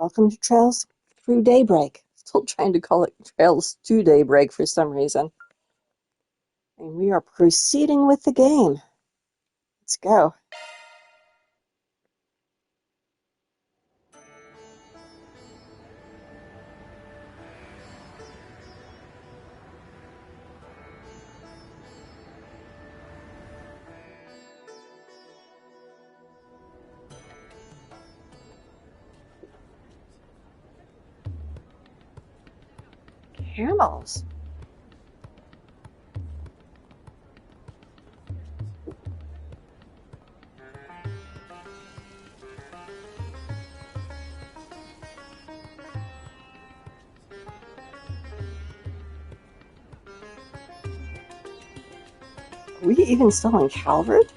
Welcome to Trails Through Daybreak. Still trying to call it Trails to Daybreak for some reason. And we are proceeding with the game. Let's go. Camels. Are we even still in Calvert?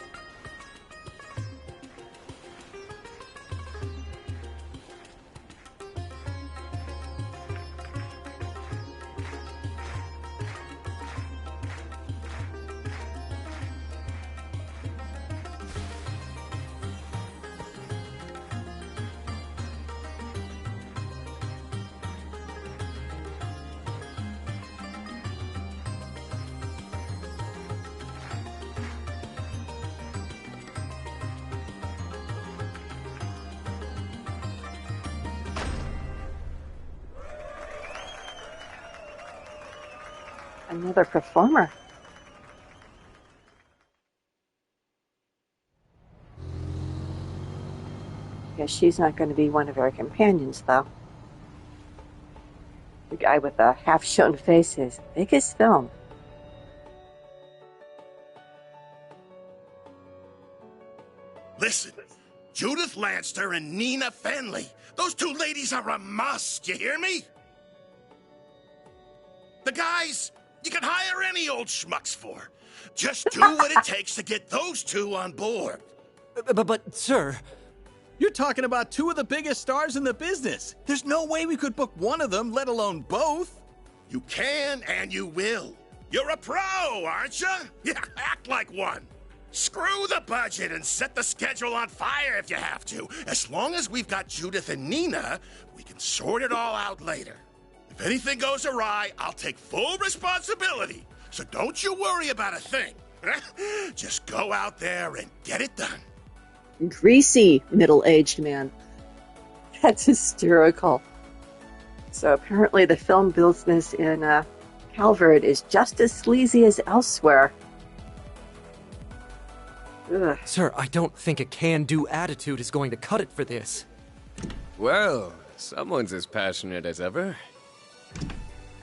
Another performer. Guess she's not going to be one of our companions, though. The guy with the half-shown face is biggest film. Listen, Judith Lanster and Nina Fenley. Those two ladies are a must, you hear me? The guys you can hire any old schmucks for. Just do what it takes to get those two on board. But, sir, you're talking about two of the biggest stars in the business. There's no way we could book one of them, let alone both. You can and you will. You're a pro, aren't you? Yeah, act like one. Screw the budget and set the schedule on fire if you have to. As long as we've got Judith and Nina, we can sort it all out later. If anything goes awry, I'll take full responsibility. So don't you worry about a thing. Just go out there and get it done. Greasy middle-aged man. That's hysterical. So apparently the film business in Calvert is just as sleazy as elsewhere. Ugh. Sir, I don't think a can-do attitude is going to cut it for this. Well, someone's as passionate as ever.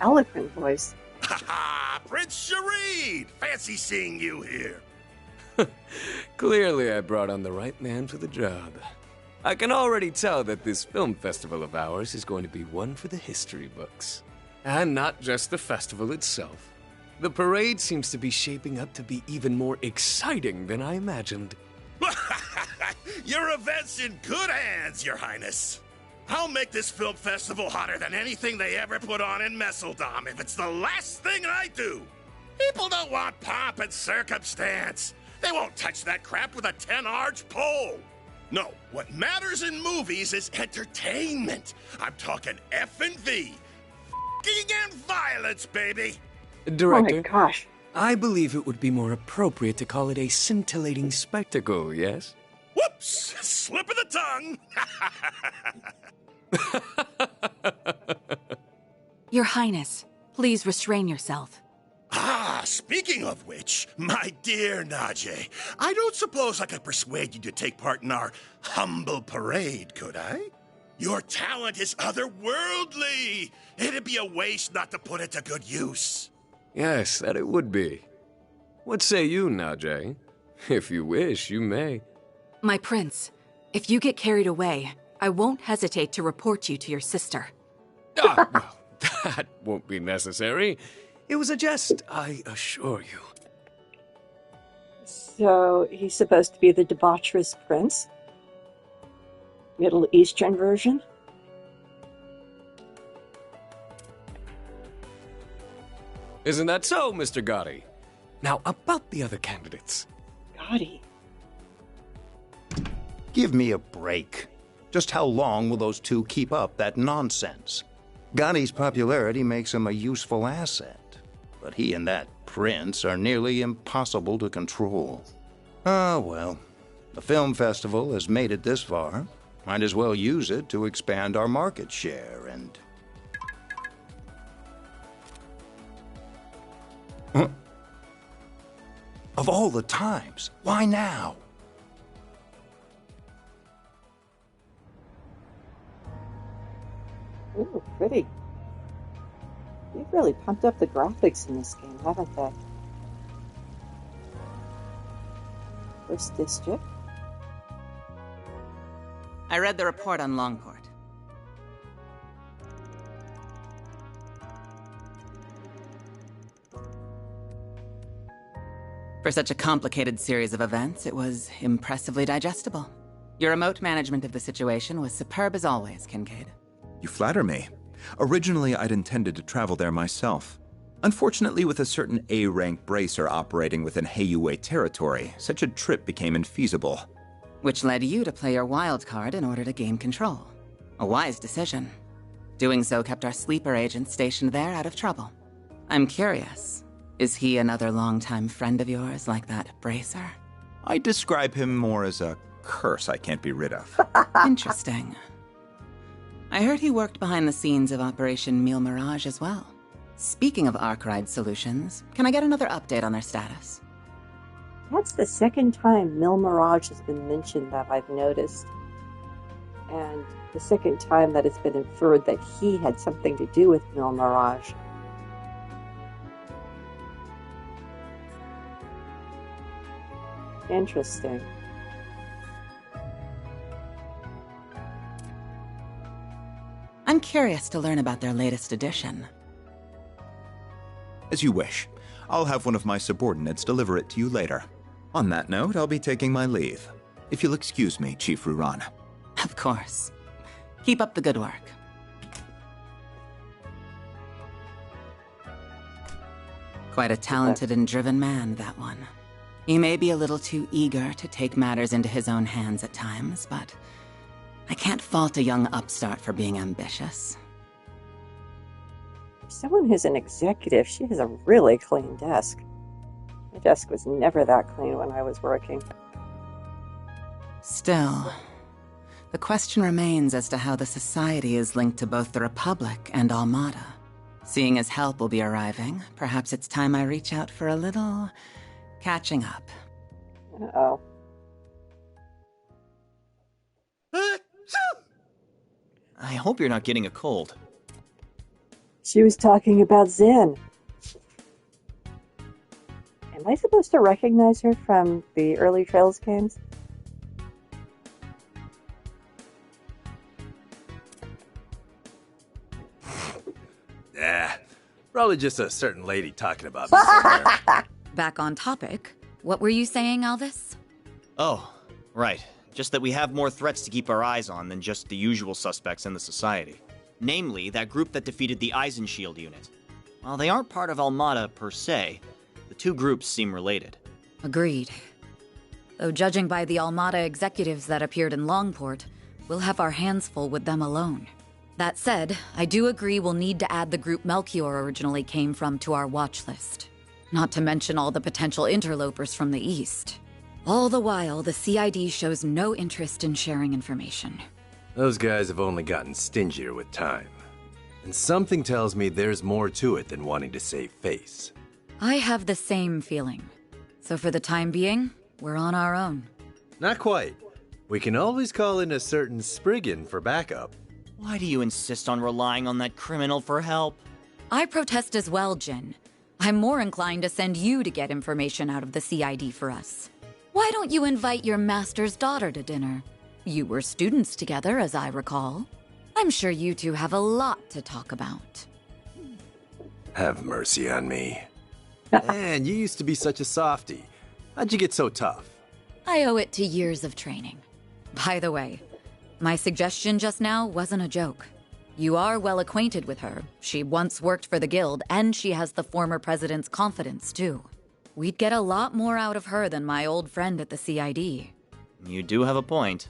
Eloquent voice. Ha ha! Prince Shareed! Fancy seeing you here. Clearly I brought on the right man for the job. I can already tell that this film festival of ours is going to be one for the history books. And not just the festival itself. The parade seems to be shaping up to be even more exciting than I imagined. Your event's in good hands, Your Highness. I'll make this film festival hotter than anything they ever put on in Messeldom if it's the last thing I do. People don't want pomp and circumstance. They won't touch that crap with a 10-arch pole. No, what matters in movies is entertainment. I'm talking F&V. F***ing and violence, baby. Director, Oh my gosh. I believe it would be more appropriate to call it a scintillating spectacle, yes? Whoops! Slip of the tongue. Your Highness, please restrain yourself. Speaking of which, my dear Najee, I don't suppose I could persuade you to take part in our humble parade, could I? Your talent is otherworldly. It'd be a waste not to put it to good use. Yes, that it would be. What say you, Najee? If you wish, you may. My prince, if you get carried away, I won't hesitate to report you to your sister. Well, that won't be necessary. It was a jest, I assure you. So he's supposed to be the debaucherous prince? Middle Eastern version? Isn't that so, Mr. Gotti? Now, about the other candidates. Gotti. Give me a break. Just how long will those two keep up that nonsense? Gandhi's popularity makes him a useful asset, but he and that prince are nearly impossible to control. Ah, well, the film festival has made it this far. Might as well use it to expand our market share and... Huh? Of all the times, why now? Ooh, pretty. They've really pumped up the graphics in this game, haven't they? First district. I read the report on Longport. For such a complicated series of events, it was impressively digestible. Your remote management of the situation was superb as always, Kincaid. You flatter me. Originally, I'd intended to travel there myself. Unfortunately, with a certain A-rank bracer operating within Heiyue territory, such a trip became infeasible. Which led you to play your wild card in order to gain control. A wise decision. Doing so kept our sleeper agent stationed there out of trouble. I'm curious, is he another longtime friend of yours like that bracer? I describe him more as a curse I can't be rid of. Interesting. I heard he worked behind the scenes of Operation Meal Mirage as well. Speaking of Arkwright Solutions, can I get another update on their status? That's the second time Mil Mirage has been mentioned that I've noticed. And the second time that it's been inferred that he had something to do with Mil Mirage. Interesting. I'm curious to learn about their latest edition. As you wish. I'll have one of my subordinates deliver it to you later. On that note, I'll be taking my leave. If you'll excuse me, Chief Ruran. Of course. Keep up the good work. Quite a talented and driven man, that one. He may be a little too eager to take matters into his own hands at times, but I can't fault a young upstart for being ambitious. For someone who's an executive, she has a really clean desk. My desk was never that clean when I was working. Still, the question remains as to how the Society is linked to both the Republic and Almada. Seeing as help will be arriving, perhaps it's time I reach out for a little catching up. Uh-oh. I hope you're not getting a cold. She was talking about Zen. Am I supposed to recognize her from the early Trails games? Yeah, probably just a certain lady talking about me somewhere. Back on topic, what were you saying, Alvis? Oh, right. Just that we have more threats to keep our eyes on than just the usual suspects in the Society. Namely, that group that defeated the Eisenshield unit. While they aren't part of Almada per se, the two groups seem related. Agreed. Though judging by the Almada executives that appeared in Longport, we'll have our hands full with them alone. That said, I do agree we'll need to add the group Melchior originally came from to our watch list. Not to mention all the potential interlopers from the east. All the while, the CID shows no interest in sharing information. Those guys have only gotten stingier with time. And something tells me there's more to it than wanting to save face. I have the same feeling. So for the time being, we're on our own. Not quite. We can always call in a certain Spriggan for backup. Why do you insist on relying on that criminal for help? I protest as well, Jin. I'm more inclined to send you to get information out of the CID for us. Why don't you invite your master's daughter to dinner? You were students together, as I recall. I'm sure you two have a lot to talk about. Have mercy on me. Man, you used to be such a softie. How'd you get so tough? I owe it to years of training. By the way, my suggestion just now wasn't a joke. You are well acquainted with her. She once worked for the Guild, and she has the former president's confidence, too. We'd get a lot more out of her than my old friend at the CID. You do have a point.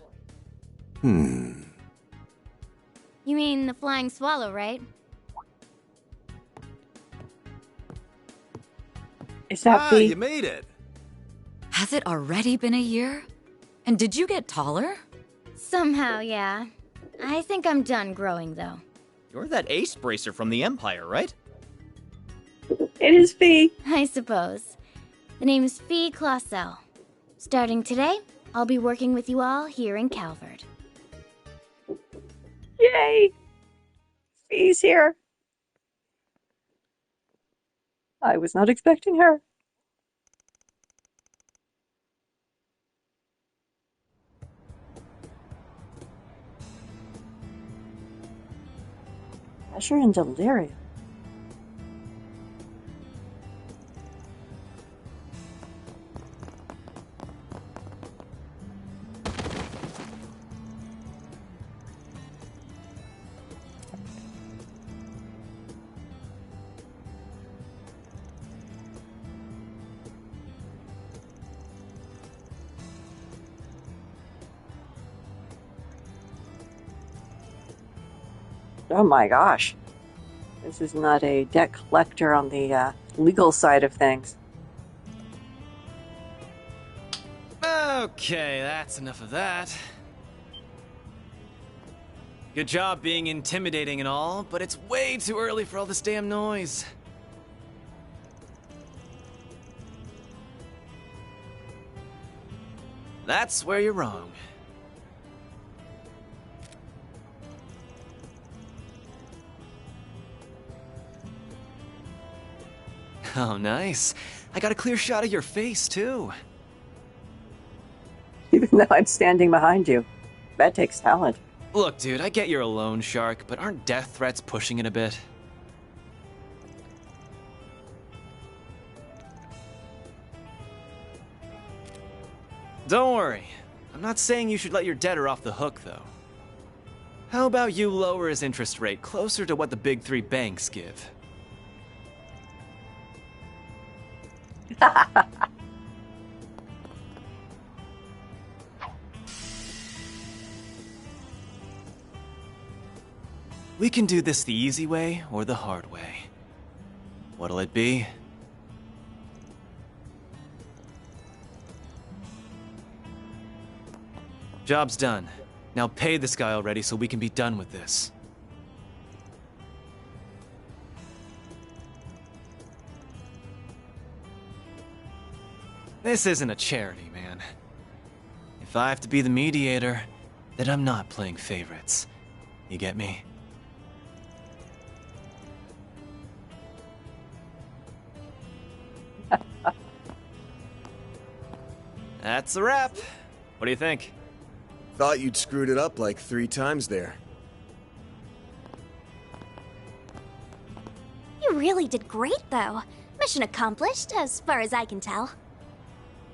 You mean the flying swallow, right? Is that Fee? You made it. Has it already been a year? And did you get taller? Somehow, yeah. I think I'm done growing, though. You're that ace bracer from the Empire, right? It is Fee. I suppose. The name is Fee Clausel. Starting today, I'll be working with you all here in Calvard. Yay! Fee's here. I was not expecting her. Pleasure and delirium. Oh my gosh. This is not a debt collector on the legal side of things. Okay, that's enough of that. Good job being intimidating and all, but it's way too early for all this damn noise. That's where you're wrong. Oh, nice. I got a clear shot of your face, too. Even though I'm standing behind you. That takes talent. Look, dude, I get you're a loan shark, but aren't death threats pushing it a bit? Don't worry. I'm not saying you should let your debtor off the hook, though. How about you lower his interest rate closer to what the big three banks give? We can do this the easy way or the hard way. What'll it be? Job's done. Now pay this guy already so we can be done with this. This isn't a charity, man. If I have to be the mediator, then I'm not playing favorites. You get me? That's a wrap. What do you think? Thought you'd screwed it up like 3 times there. You really did great, though. Mission accomplished, as far as I can tell.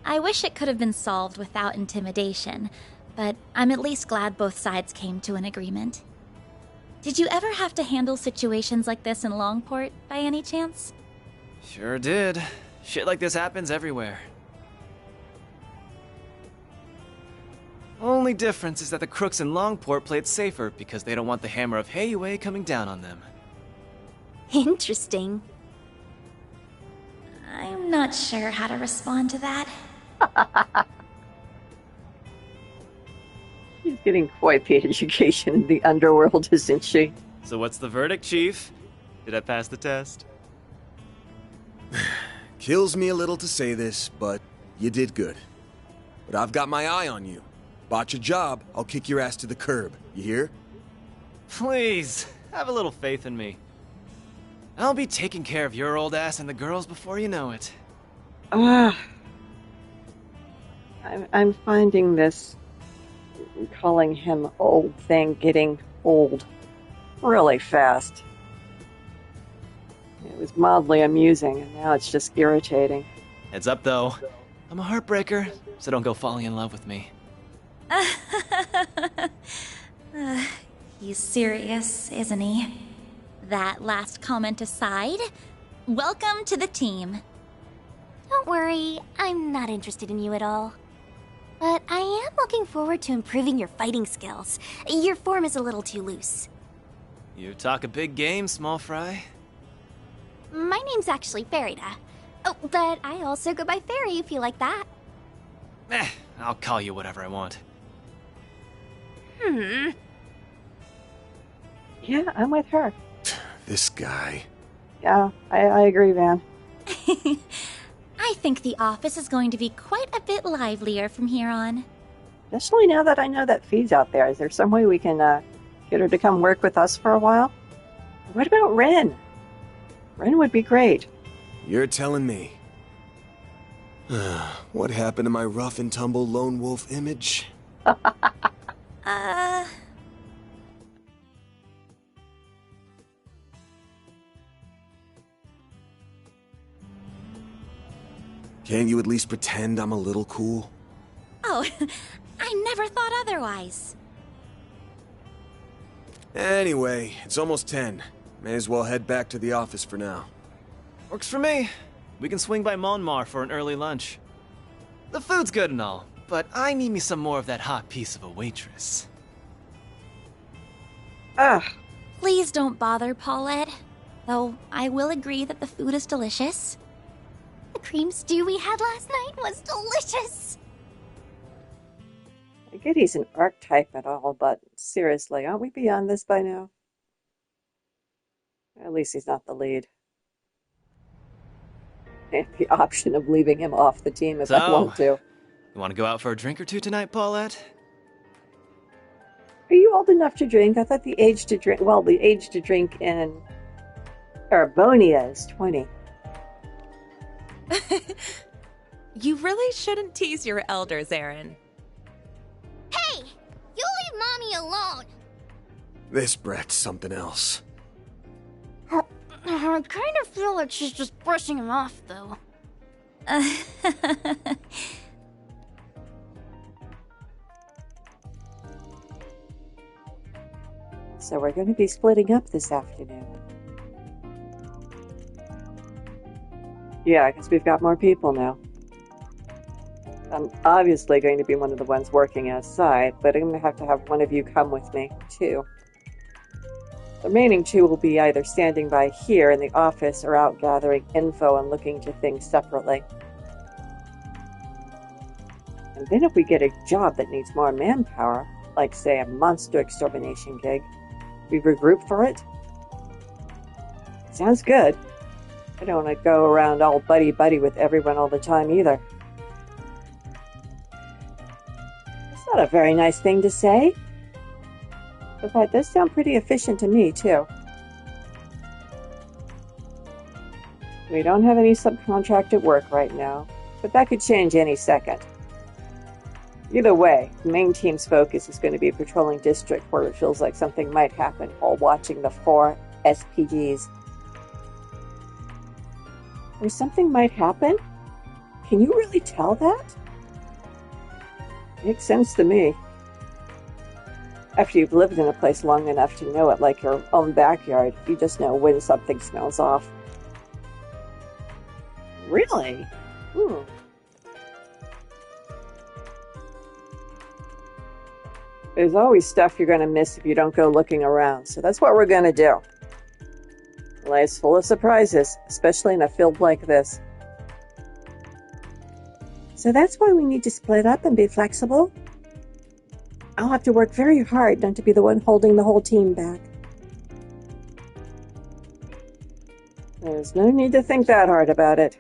I wish it could have been solved without intimidation, but I'm at least glad both sides came to an agreement. Did you ever have to handle situations like this in Longport, by any chance? Sure did. Shit like this happens everywhere. Only difference is that the crooks in Longport play it safer because they don't want the hammer of Heyue coming down on them. Interesting. I'm not sure how to respond to that. She's getting quite the education in the underworld, isn't she? So what's the verdict, Chief? Did I pass the test? Kills me a little to say this, but you did good. But I've got my eye on you. Botch a job, I'll kick your ass to the curb. You hear? Please, have a little faith in me. I'll be taking care of your old ass and the girls before you know it. I'm finding this calling him old thing getting old really fast. It was mildly amusing, and now it's just irritating. Heads up, though. I'm a heartbreaker, so don't go falling in love with me. He's serious, isn't he? That last comment aside, welcome to the team. Don't worry, I'm not interested in you at all. But I am looking forward to improving your fighting skills. Your form is a little too loose. You talk a big game, small fry. My name's actually Farida. Oh, but I also go by Fairy if you like that. I'll call you whatever I want. Yeah, I'm with her. This guy. Yeah, I agree, Van. I think the office is going to be quite a bit livelier from here on. Especially now that I know that feed's out there. Is there some way we can get her to come work with us for a while? What about Ren? Ren would be great. You're telling me. What happened to my rough and tumble lone wolf image? Can't you at least pretend I'm a little cool? Oh, I never thought otherwise. Anyway, it's almost 10. May as well head back to the office for now. Works for me. We can swing by Monmar for an early lunch. The food's good and all, but I need me some more of that hot piece of a waitress. Ugh. Please don't bother, Paulette. Though I will agree that the food is delicious. The cream stew we had last night was delicious. I get he's an archetype and all, but seriously, aren't we beyond this by now? At least he's not the lead. And the option of leaving him off the team if I want to. You want to go out for a drink or two tonight, Paulette? Are you old enough to drink? I thought the age to drink, well, the age to drink in Arabonia is 20. You really shouldn't tease your elders, Aaron. Hey! You leave Mommy alone! This brat's something else. I kind of feel like she's just brushing him off, though. So we're going to be splitting up this afternoon. Yeah, because we've got more people now. I'm obviously going to be one of the ones working outside, but I'm going to have one of you come with me, too. The remaining two will be either standing by here in the office or out gathering info and looking to things separately. And then if we get a job that needs more manpower, like say a monster extermination gig, we regroup for it? Sounds good. I don't want to go around all buddy-buddy with everyone all the time either. It's not a very nice thing to say. But that does sound pretty efficient to me, too. We don't have any subcontracted work right now, but that could change any second. Either way, the main team's focus is going to be patrolling district where it feels like something might happen while watching the 4 SPGs. Where something might happen? Can you really tell that? Makes sense to me. After you've lived in a place long enough to know it like your own backyard, you just know when something smells off. Really? There's always stuff you're going to miss if you don't go looking around, so that's what we're going to do. Life's full of surprises, especially in a field like this. So that's why we need to split up and be flexible? I'll have to work very hard not to be the one holding the whole team back. There's no need to think that hard about it.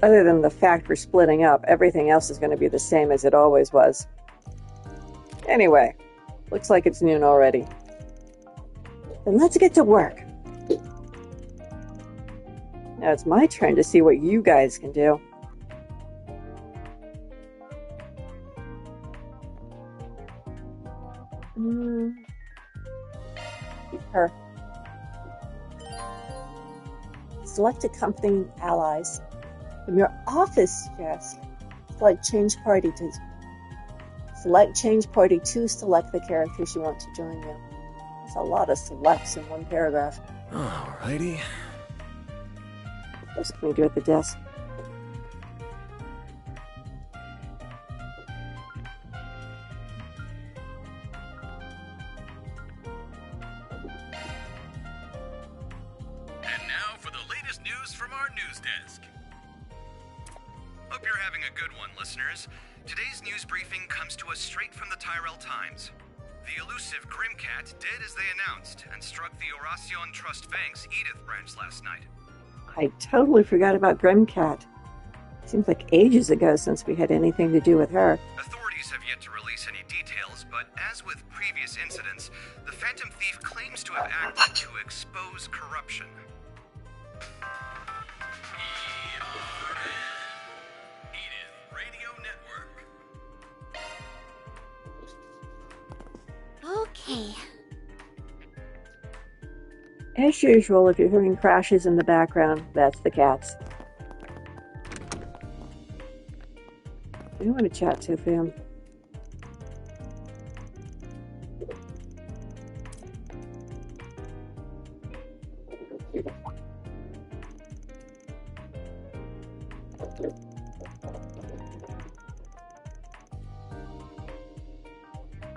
Other than the fact we're splitting up, everything else is going to be the same as it always was. Anyway, looks like it's noon already. Then let's get to work. Now it's my turn to see what you guys can do. Her. Select accompanying allies. From your office desk, select change party to select the characters you want to join you. There's a lot of selects in one paragraph. Alrighty. What can we do at the desk? news desk. Hope you're having a good one, listeners. Today's news briefing comes to us straight from the Tyrell Times. The elusive Grimcat did as they announced and struck the Oracion Trust Bank's Edith branch last night. I totally forgot about Grimcat. Seems like ages ago since we had anything to do with her. Authorities have yet to release any details, but as with previous incidents, the Phantom Thief claims to have acted to expose corruption. Edith Radio Network. Okay. As usual, if you're hearing crashes in the background, that's the cats. I want to chat to him.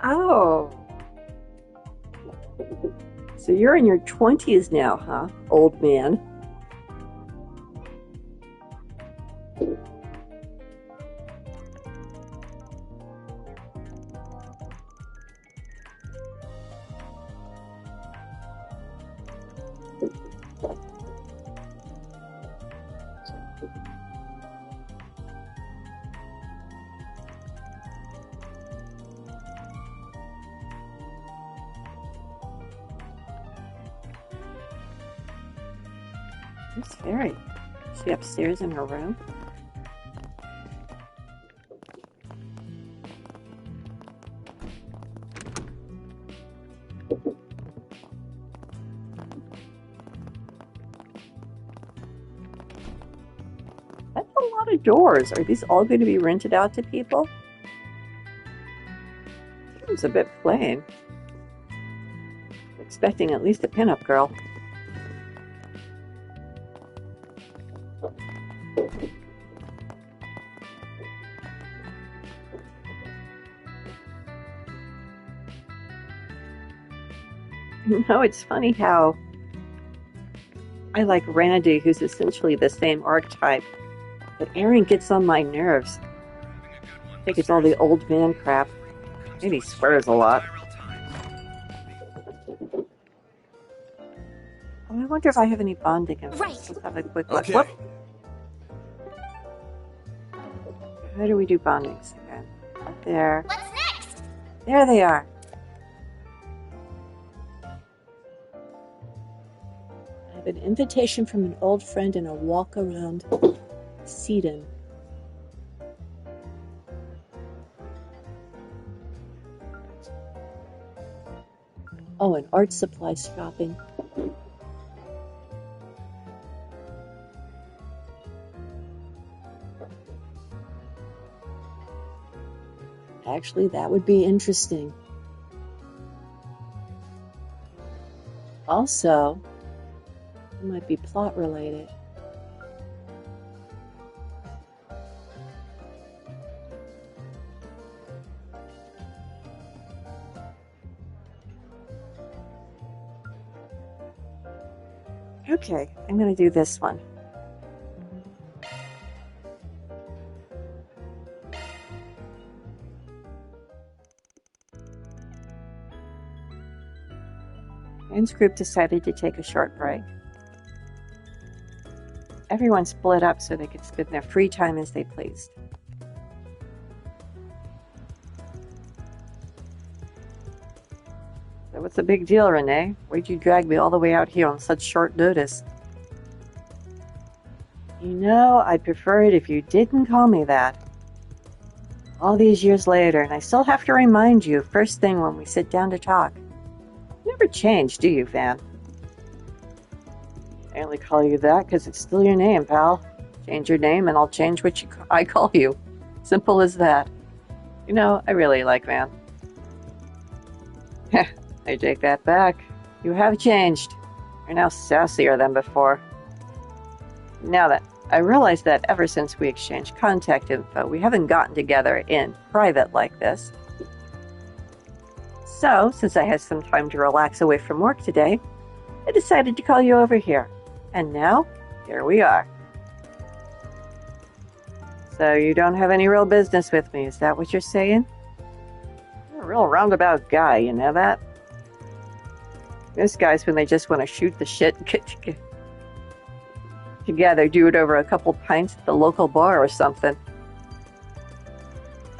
Oh. So you're in your 20s now, huh, old man? Who's Fairy? Is she upstairs in her room? That's a lot of doors. Are these all going to be rented out to people? Seems a bit plain. Expecting at least a pinup girl. You know, it's funny how I like Randy, who's essentially the same archetype, but Aaron gets on my nerves. I think it's all the old man crap. And he swears a lot. Oh, I wonder if I have any bonding info. Let's have a quick look. Okay. Whoop. How do we do bondings again? Up there. What's next? There they are. I have an invitation from an old friend and a walk around Sedum. Oh, and art supplies shopping. Actually, that would be interesting. Also, it might be plot related. Okay, I'm going to do this one. Aaron's group decided to take a short break. Everyone split up so they could spend their free time as they pleased. So what's the big deal, Renee? Why'd you drag me all the way out here on such short notice? You know, I'd prefer it if you didn't call me that. All these years later, and I still have to remind you first thing when we sit down to talk. You never change, do you, Van? I only call you that because it's still your name, pal. Change your name and I'll change what I call you. Simple as that. You know, I really like Van. I take that back. You have changed. You're now sassier than before. Now that I realize that ever since we exchanged contact info, we haven't gotten together in private like this. So, since I had some time to relax away from work today, I decided to call you over here. And now, here we are. So you don't have any real business with me, is that what you're saying? You're a real roundabout guy, you know that? Most guys, when they just want to shoot the shit and get together, do it over a couple pints at the local bar or something.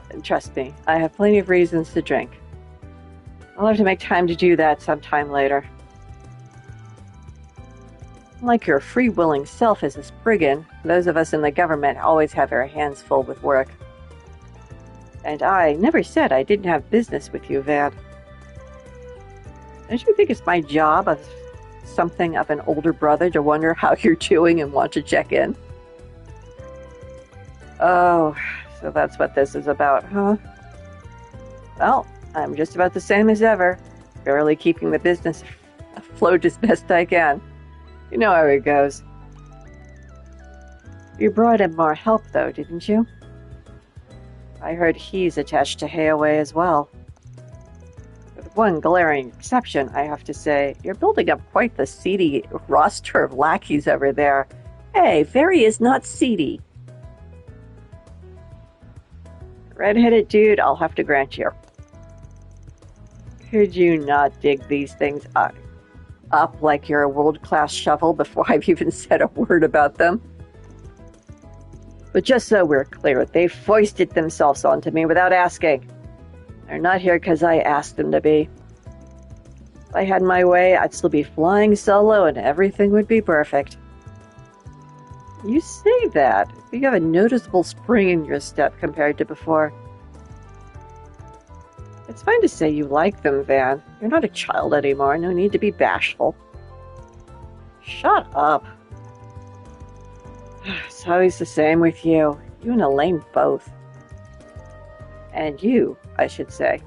And trust me, I have plenty of reasons to drink. I'll have to make time to do that sometime later. Like your free-willing self as a Spriggan, those of us in the government always have our hands full with work. And I never said I didn't have business with you, Van. Don't you think it's my job as something of an older brother to wonder how you're doing and want to check in? Oh, so that's what this is about, huh? Well, I'm just about the same as ever, barely keeping the business afloat as best I can. You know how it goes. You brought him more help, though, didn't you? I heard he's attached to Hayaway as well. With one glaring exception, I have to say, you're building up quite the seedy roster of lackeys over there. Hey, Ferry is not seedy. Red-headed dude, I'll have to grant you. Could you not dig these things up like you're a world-class shovel before I've even said a word about them? But just so we're clear, they foisted themselves onto me without asking. They're not here because I asked them to be. If I had my way, I'd still be flying solo and everything would be perfect. You say that, but you have a noticeable spring in your step compared to before. It's fine to say you like them, Van. You're not a child anymore, no need to be bashful. Shut up. It's always the same with you. You and Elaine both. And you, I should say.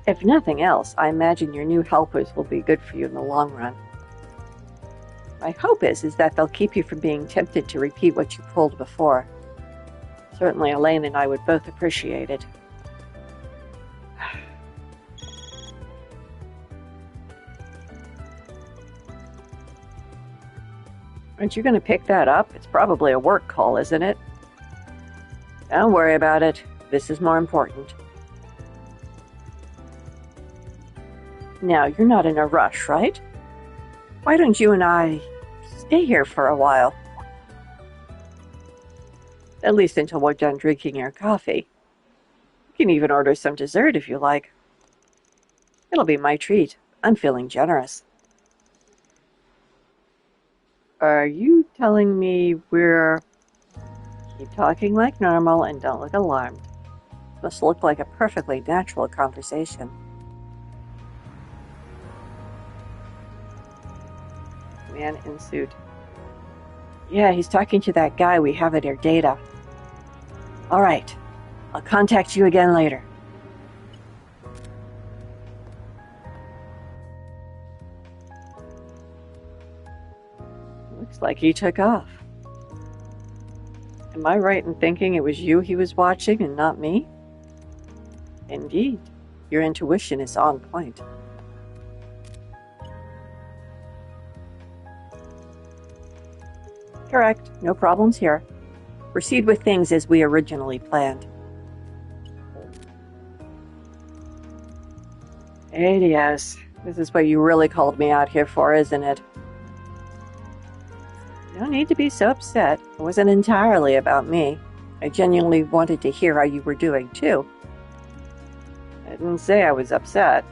If nothing else, I imagine your new helpers will be good for you in the long run. My hope is that they'll keep you from being tempted to repeat what you pulled before. Certainly Elaine and I would both appreciate it. Aren't you going to pick that up? It's probably a work call, isn't it? Don't worry about it. This is more important. Now, you're not in a rush, right? Why don't you and I stay here for a while? At least until we're done drinking your coffee. You can even order some dessert if you like. It'll be my treat. I'm feeling generous. Are you telling me we're... Keep talking like normal and don't look alarmed. It must look like a perfectly natural conversation. Man in suit. Yeah, he's talking to that guy we have at our data. All right. I'll contact you again later. Looks like he took off. Am I right in thinking it was you he was watching and not me? Indeed. Your intuition is on point. Correct. No problems here. Proceed with things as we originally planned. Adios. This is what you really called me out here for, isn't it? No need to be so upset. It wasn't entirely about me. I genuinely wanted to hear how you were doing, too. I didn't say I was upset.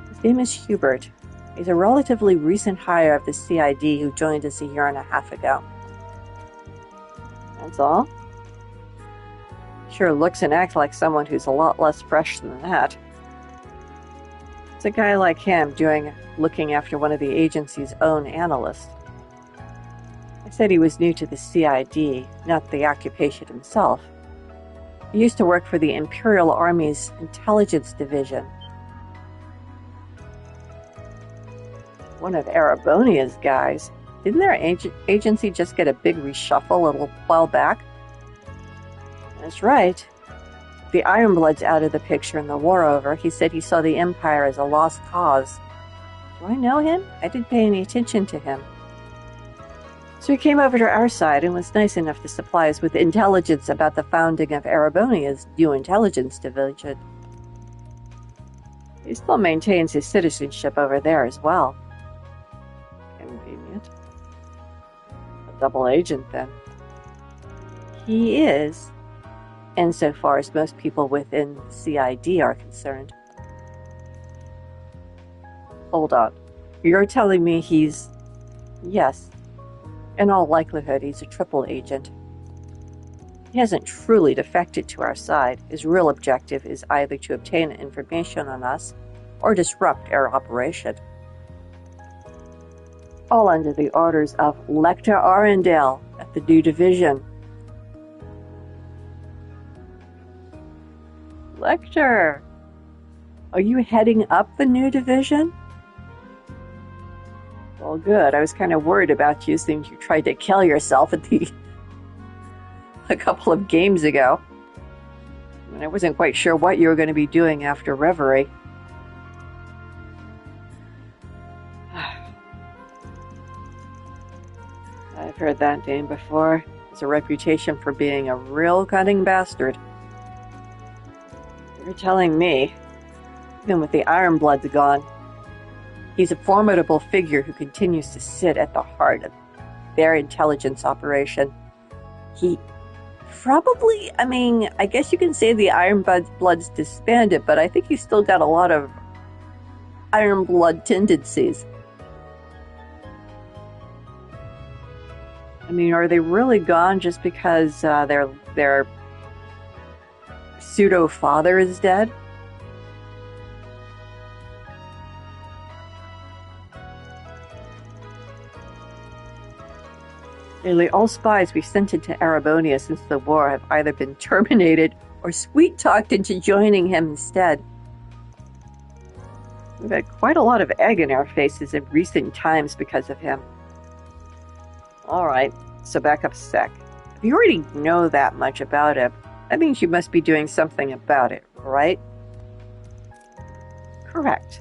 His name is Hubert. He's a relatively recent hire of the CID who joined us a year and a half ago. That's all? Sure looks and acts like someone who's a lot less fresh than that. It's a guy like him looking after one of the agency's own analysts. I said he was new to the CID, not the occupation himself. He used to work for the Imperial Army's Intelligence Division. One of Erebonia's guys. Didn't their agency just get a big reshuffle a little while back? That's right. The Ironblood's out of the picture in the war over. He said he saw the Empire as a lost cause. Do I know him? I didn't pay any attention to him. So he came over to our side and was nice enough to supply us with intelligence about the founding of Erebonia's new intelligence division. He still maintains his citizenship over there as well. Convenient. A double agent, then. He is, insofar as most people within CID are concerned. Hold on. You're telling me he's... Yes. In all likelihood, he's a triple agent. He hasn't truly defected to our side. His real objective is either to obtain information on us or disrupt our operation. All under the orders of Lecter Arundel at the new division. Lecter, are you heading up the new division? Well, good. I was kind of worried about you since you tried to kill yourself at a couple of games ago. And I wasn't quite sure what you were going to be doing after Reverie. I've heard that name before. It's a reputation for being a real cunning bastard. You're telling me, even with the Iron Bloods gone, he's a formidable figure who continues to sit at the heart of their intelligence operation. He probably, I guess you can say the Iron Bloods disbanded, but I think he's still got a lot of Iron Blood tendencies. Are they really gone just because their pseudo-father is dead? Nearly all spies we've sent into Erebonia since the war have either been terminated or sweet-talked into joining him instead. We've had quite a lot of egg in our faces in recent times because of him. Alright, so back up a sec. If you already know that much about him, that means you must be doing something about it, right? Correct.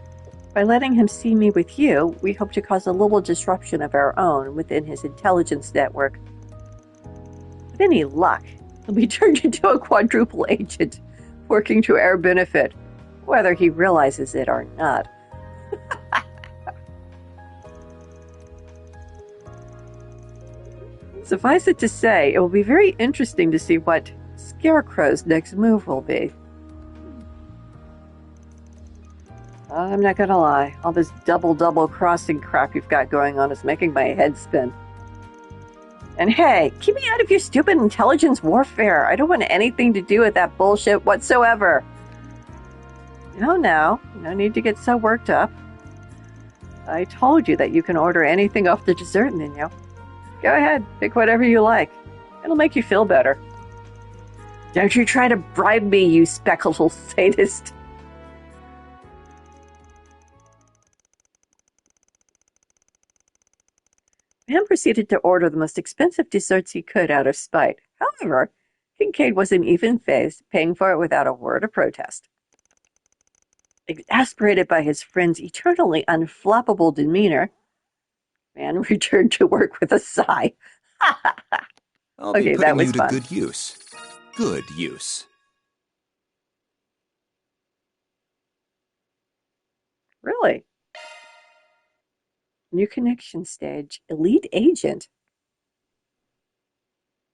By letting him see me with you, we hope to cause a little disruption of our own within his intelligence network. With any luck, he'll be turned into a quadruple agent, working to our benefit, whether he realizes it or not. Suffice it to say, it will be very interesting to see what Scarecrow's next move will be. I'm not gonna lie, all this double crossing crap you've got going on is making my head spin. And hey, keep me out of your stupid intelligence warfare. I don't want anything to do with that bullshit whatsoever. No need to get so worked up. I told you that you can order anything off the dessert menu. Go ahead, pick whatever you like. It'll make you feel better. Don't you try to bribe me, you speckled sadist. Man proceeded to order the most expensive desserts he could out of spite. However, Kincaid wasn't even phased, paying for it without a word of protest. Exasperated by his friend's eternally unflappable demeanor, Man returned to work with a sigh. I'll be putting you to good use. Good use. Really? New connection stage. Elite agent.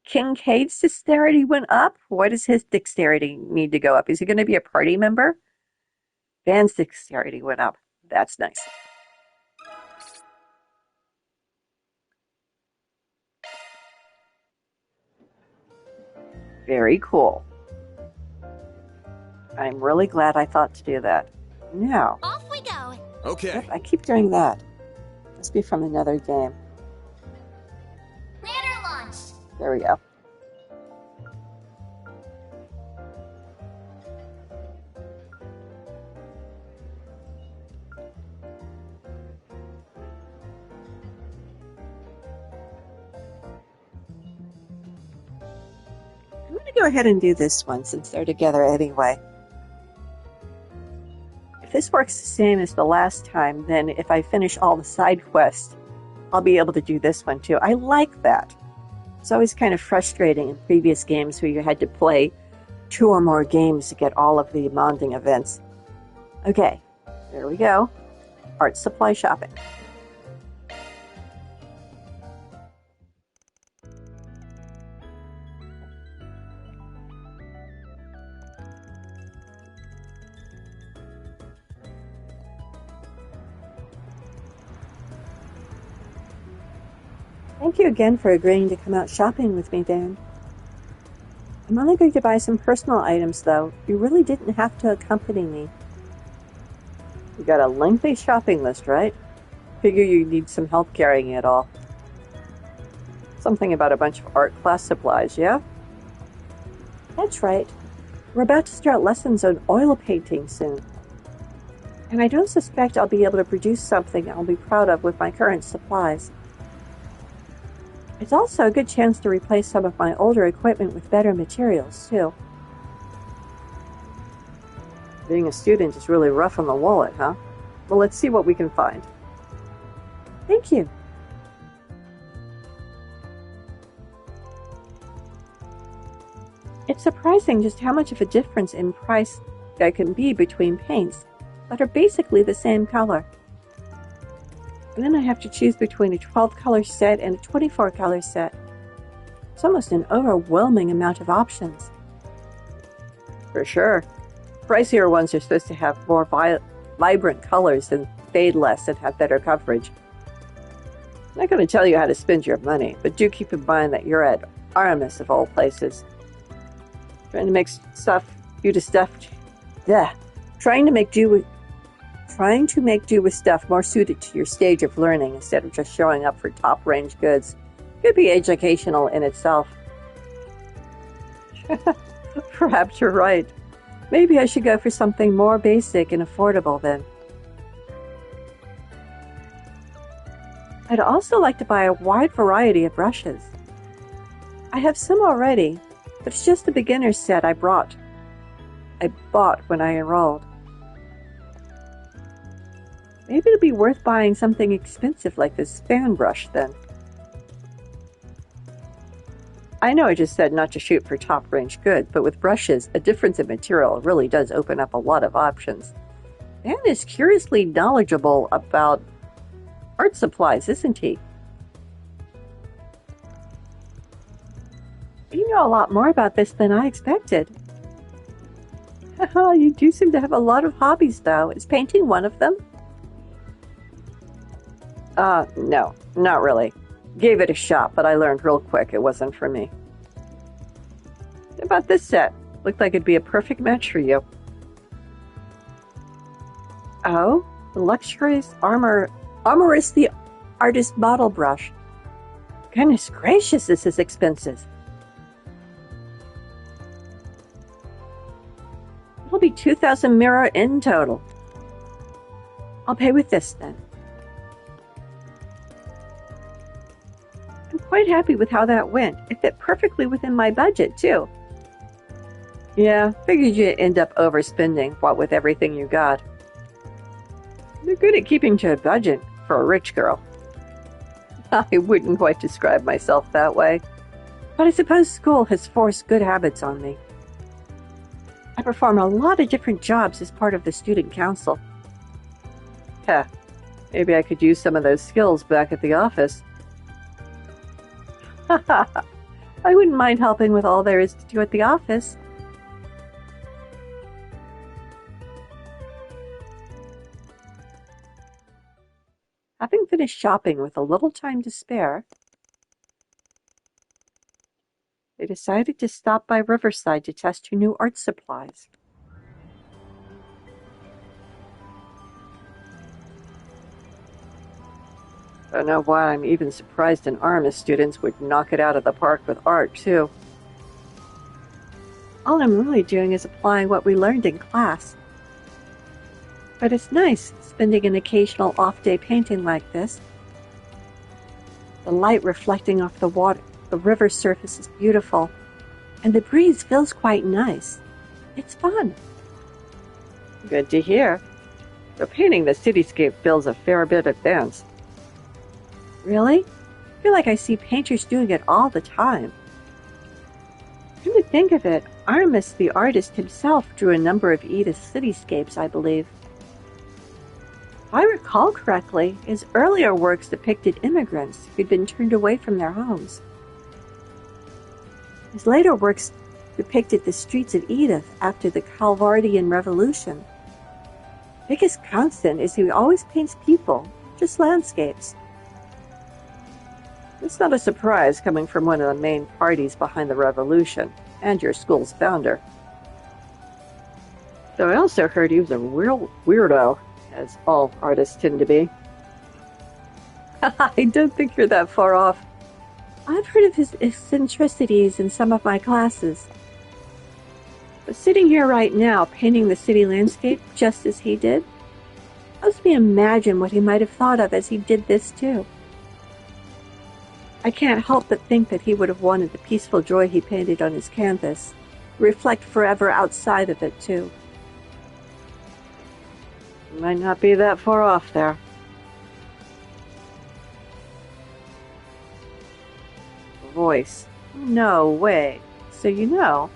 Kincaid's dexterity went up? Why does his dexterity need to go up? Is he going to be a party member? Van's dexterity went up. That's nice. Very cool. I'm really glad I thought to do that. Now. Off we go. Okay. Yep, I keep doing that. Must be from another game. Banner launched. There we go. I'm going to go ahead and do this one since they're together anyway. If this works the same as the last time, then if I finish all the side quests, I'll be able to do this one too. I like that. It's always kind of frustrating in previous games where you had to play 2 or more games to get all of the mounting events. Okay, there we go. Art supply shopping. Thank you again for agreeing to come out shopping with me, Dan. I'm only going to buy some personal items, though. You really didn't have to accompany me. You got a lengthy shopping list, right? Figure you need some help carrying it all. Something about a bunch of art class supplies, yeah? That's right. We're about to start lessons on oil painting soon. And I don't suspect I'll be able to produce something I'll be proud of with my current supplies. It's also a good chance to replace some of my older equipment with better materials, too. Being a student is really rough on the wallet, huh? Well, let's see what we can find. Thank you. It's surprising just how much of a difference in price there can be between paints that are basically the same color. And then I have to choose between a 12-color set and a 24-color set. It's almost an overwhelming amount of options. For sure. Pricier ones are supposed to have more vibrant colors and fade less and have better coverage. I'm not going to tell you how to spend your money, but do keep in mind that you're at Aramis of all places. Trying to make do with stuff more suited to your stage of learning instead of just showing up for top-range goods could be educational in itself. Perhaps you're right. Maybe I should go for something more basic and affordable then. I'd also like to buy a wide variety of brushes. I have some already, but it's just the beginner's set I bought when I enrolled. Maybe it'll be worth buying something expensive like this fan brush then. I know I just said not to shoot for top-range goods, but with brushes, a difference in material really does open up a lot of options. Dan is curiously knowledgeable about art supplies, isn't he? You know a lot more about this than I expected. You do seem to have a lot of hobbies, though. Is painting one of them? No, not really. Gave it a shot, but I learned real quick it wasn't for me. What about this set? Looked like it'd be a perfect match for you. Oh, the luxurious Armorist the Artist Bottle Brush. Goodness gracious, this is expensive. It'll be 2,000 mirror in total. I'll pay with this then. I'm quite happy with how that went. It fit perfectly within my budget, too. Yeah, figured you'd end up overspending, what with everything you got. You're good at keeping to a budget for a rich girl. I wouldn't quite describe myself that way, but I suppose school has forced good habits on me. I perform a lot of different jobs as part of the student council. Maybe I could use some of those skills back at the office. I wouldn't mind helping with all there is to do at the office. Having finished shopping with a little time to spare, they decided to stop by Riverside to test her new art supplies. Don't know why I'm even surprised an Aramis students would knock it out of the park with art, too. All I'm really doing is applying what we learned in class. But it's nice spending an occasional off-day painting like this. The light reflecting off the water, the river surface is beautiful, and the breeze feels quite nice. It's fun. Good to hear. So painting the cityscape feels a fair bit advanced. Really? I feel like I see painters doing it all the time. Come to think of it, Aramis, the artist himself, drew a number of Edith's cityscapes, I believe. If I recall correctly, his earlier works depicted immigrants who'd been turned away from their homes. His later works depicted the streets of Edith after the Calvardian Revolution. Biggest constant is he always paints people, just landscapes. It's not a surprise coming from one of the main parties behind the revolution, and your school's founder. Though I also heard he was a real weirdo, as all artists tend to be. I don't think you're that far off. I've heard of his eccentricities in some of my classes. But sitting here right now, painting the city landscape just as he did, helps me imagine what he might have thought of as he did this too. I can't help but think that he would have wanted the peaceful joy he painted on his canvas to reflect forever outside of it too. You might not be that far off there. Voice. No way. So you know.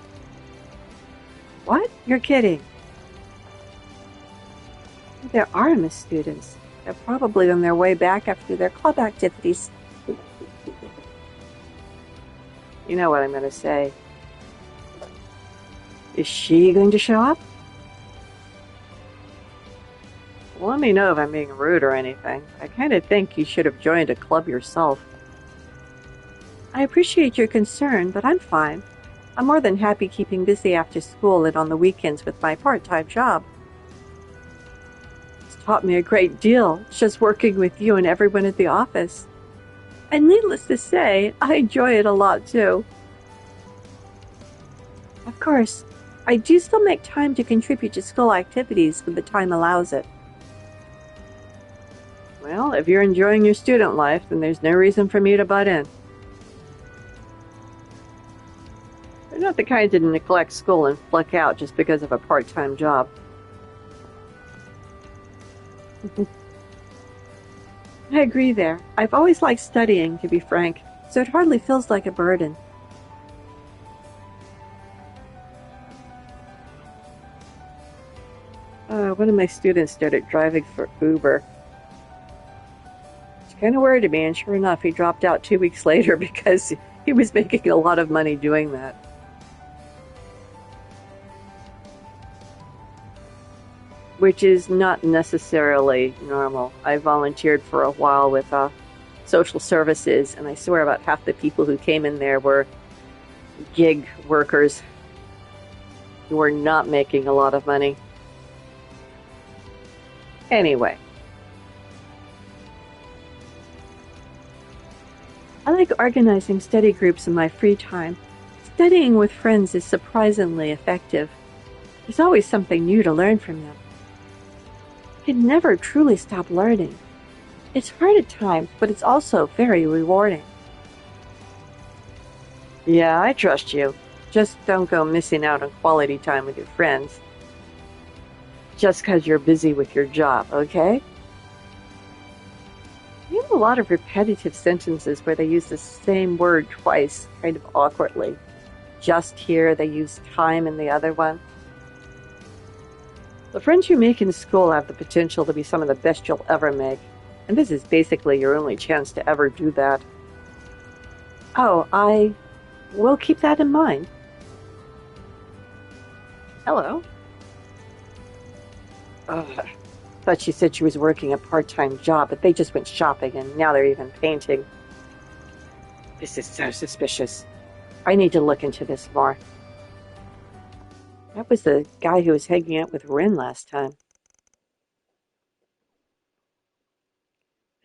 What? You're kidding. They're Aramis students. They're probably on their way back after their club activities. You know what I'm going to say. Is she going to show up? Well, let me know if I'm being rude or anything. I kind of think you should have joined a club yourself. I appreciate your concern, but I'm fine. I'm more than happy keeping busy after school and on the weekends with my part-time job. It's taught me a great deal, just working with you and everyone at the office. And needless to say, I enjoy it a lot too. Of course, I do still make time to contribute to school activities when the time allows it. Well, if you're enjoying your student life, then there's no reason for me to butt in. They're not the kind to neglect school and flunk out just because of a part-time job. I agree there. I've always liked studying, to be frank, so it hardly feels like a burden. One of my students started driving for Uber. It's kind of worried me, and sure enough, he dropped out 2 weeks later because he was making a lot of money doing that. Which is not necessarily normal. I volunteered for a while with social services, and I swear about half the people who came in there were gig workers who were not making a lot of money. Anyway. I like organizing study groups in my free time. Studying with friends is surprisingly effective. There's always something new to learn from them. You can never truly stop learning. It's hard at times, but it's also very rewarding. Yeah, I trust you. Just don't go missing out on quality time with your friends. Just because you're busy with your job, okay? You have a lot of repetitive sentences where they use the same word twice, kind of awkwardly. Just here, they use time in the other one. The friends you make in school have the potential to be some of the best you'll ever make, and this is basically your only chance to ever do that. Oh, I will keep that in mind. Hello. Thought she said she was working a part-time job, but they just went shopping and now they're even painting. This is so suspicious. I need to look into this more. That was the guy who was hanging out with Rin last time.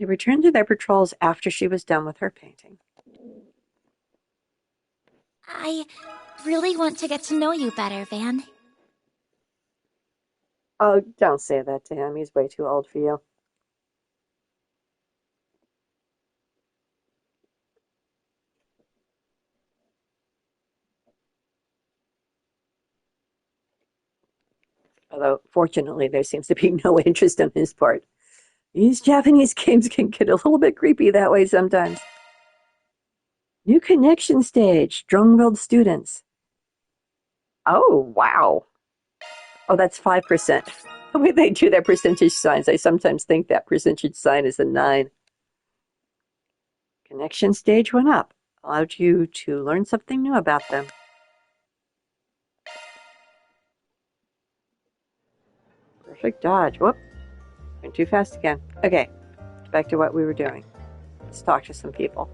They returned to their patrols after she was done with her painting. I really want to get to know you better, Van. Oh, don't say that to him. He's way too old for you. Although, fortunately, there seems to be no interest on his part. These Japanese games can get a little bit creepy that way sometimes. New connection stage, strong-willed students. Oh, wow. Oh, that's 5%. The way they do their percentage signs, I sometimes think that percentage sign is a 9. Connection stage went up. Allowed you to learn something new about them. Perfect dodge. Whoop. Went too fast again. Okay, back to what we were doing. Let's talk to some people.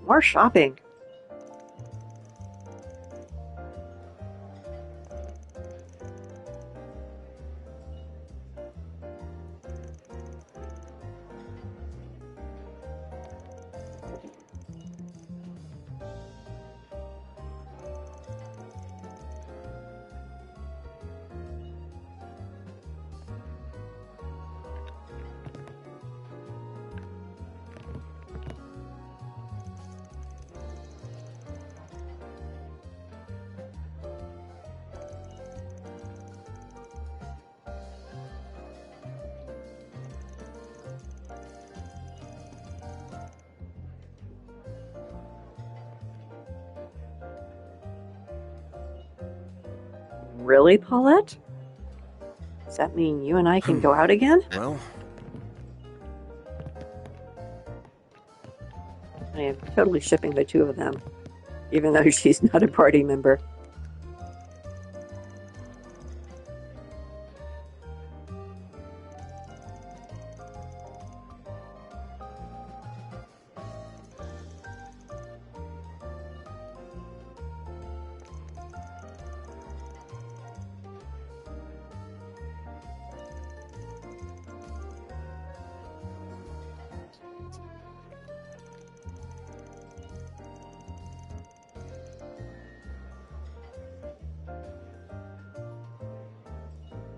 More shopping. Really, Paulette? Does that mean you and I can go out again? Well, I am totally shipping the two of them, even though she's not a party member.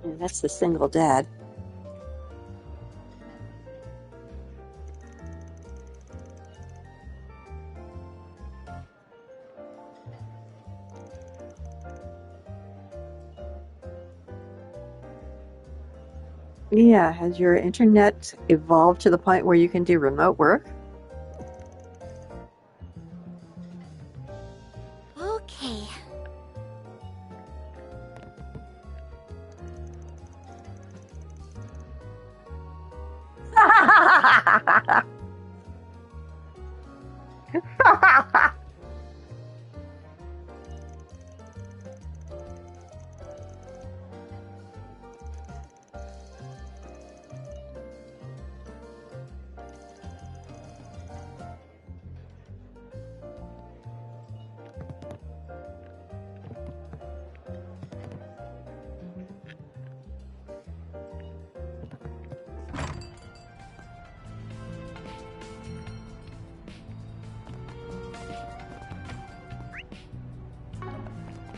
Yeah, that's the single dad. Yeah, has your internet evolved to the point where you can do remote work? Okay.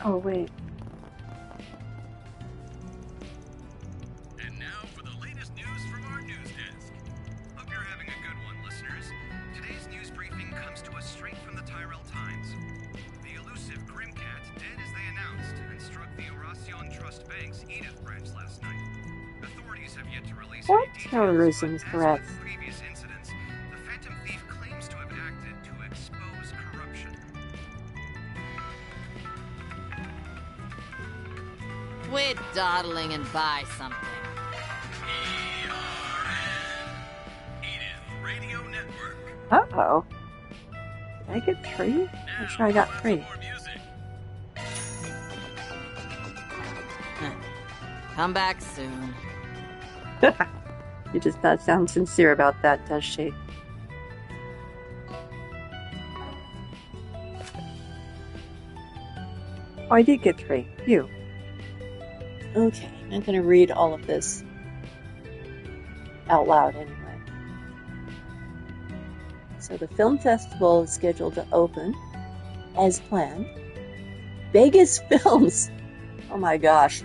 Oh, wait. And now for the latest news from our news desk. Hope you're having a good one, listeners. Today's news briefing comes to us straight from the Tyrell Times. The elusive Grimcat did as they announced and struck the Oracion Trust Bank's Edith branch last night. Authorities have yet to release What any details, terrorism but as threats? with previous incidents, the Phantom Thief claims to have acted to expose corruption. Quit dawdling and buy something. Edith Radio Network. Uh-oh. Did I get 3? I'm sure I got 3. Come back soon. She does not sound sincere about that, does she? Oh, I did get 3. Phew. Okay, I'm not going to read all of this out loud anyway. So the film festival is scheduled to open, as planned, Vegas Films. Oh my gosh.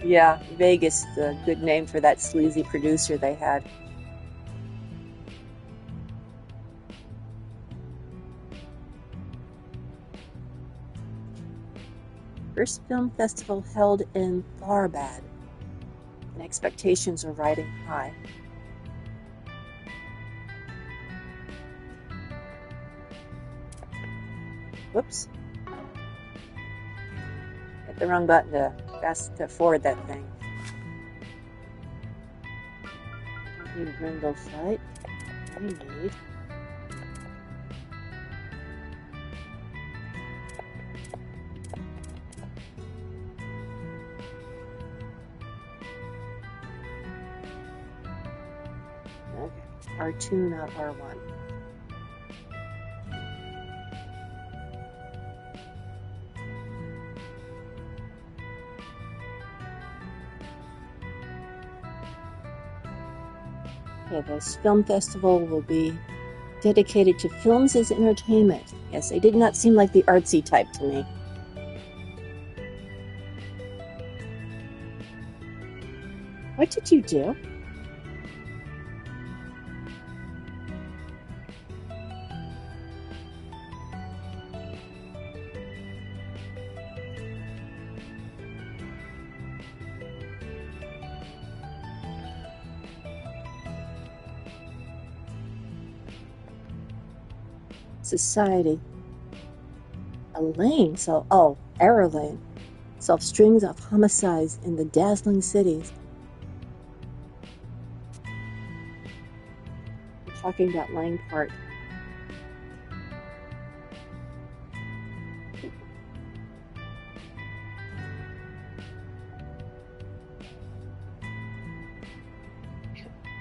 Yeah, Vegas, the good name for that sleazy producer they had. First film festival held in Tharbad, and expectations are riding high. Whoops. Hit the wrong button to forward that thing. Don't need Grindel site. I need R2, not R1. Okay, this film festival will be dedicated to films as entertainment. Yes, they did not seem like the artsy type to me. What did you do? Society. Elaine, Elaine, solved strings of homicides in the dazzling cities. We're talking about Lang Park.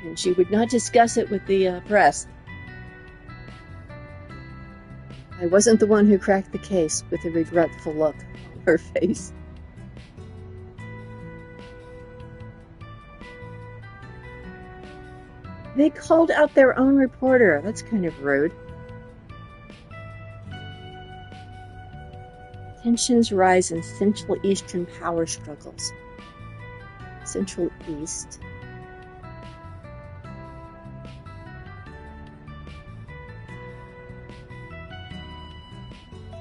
And she would not discuss it with the press. I wasn't the one who cracked the case, with a regretful look on her face. They called out their own reporter. That's kind of rude. Tensions rise in Central Eastern power struggles. Central East.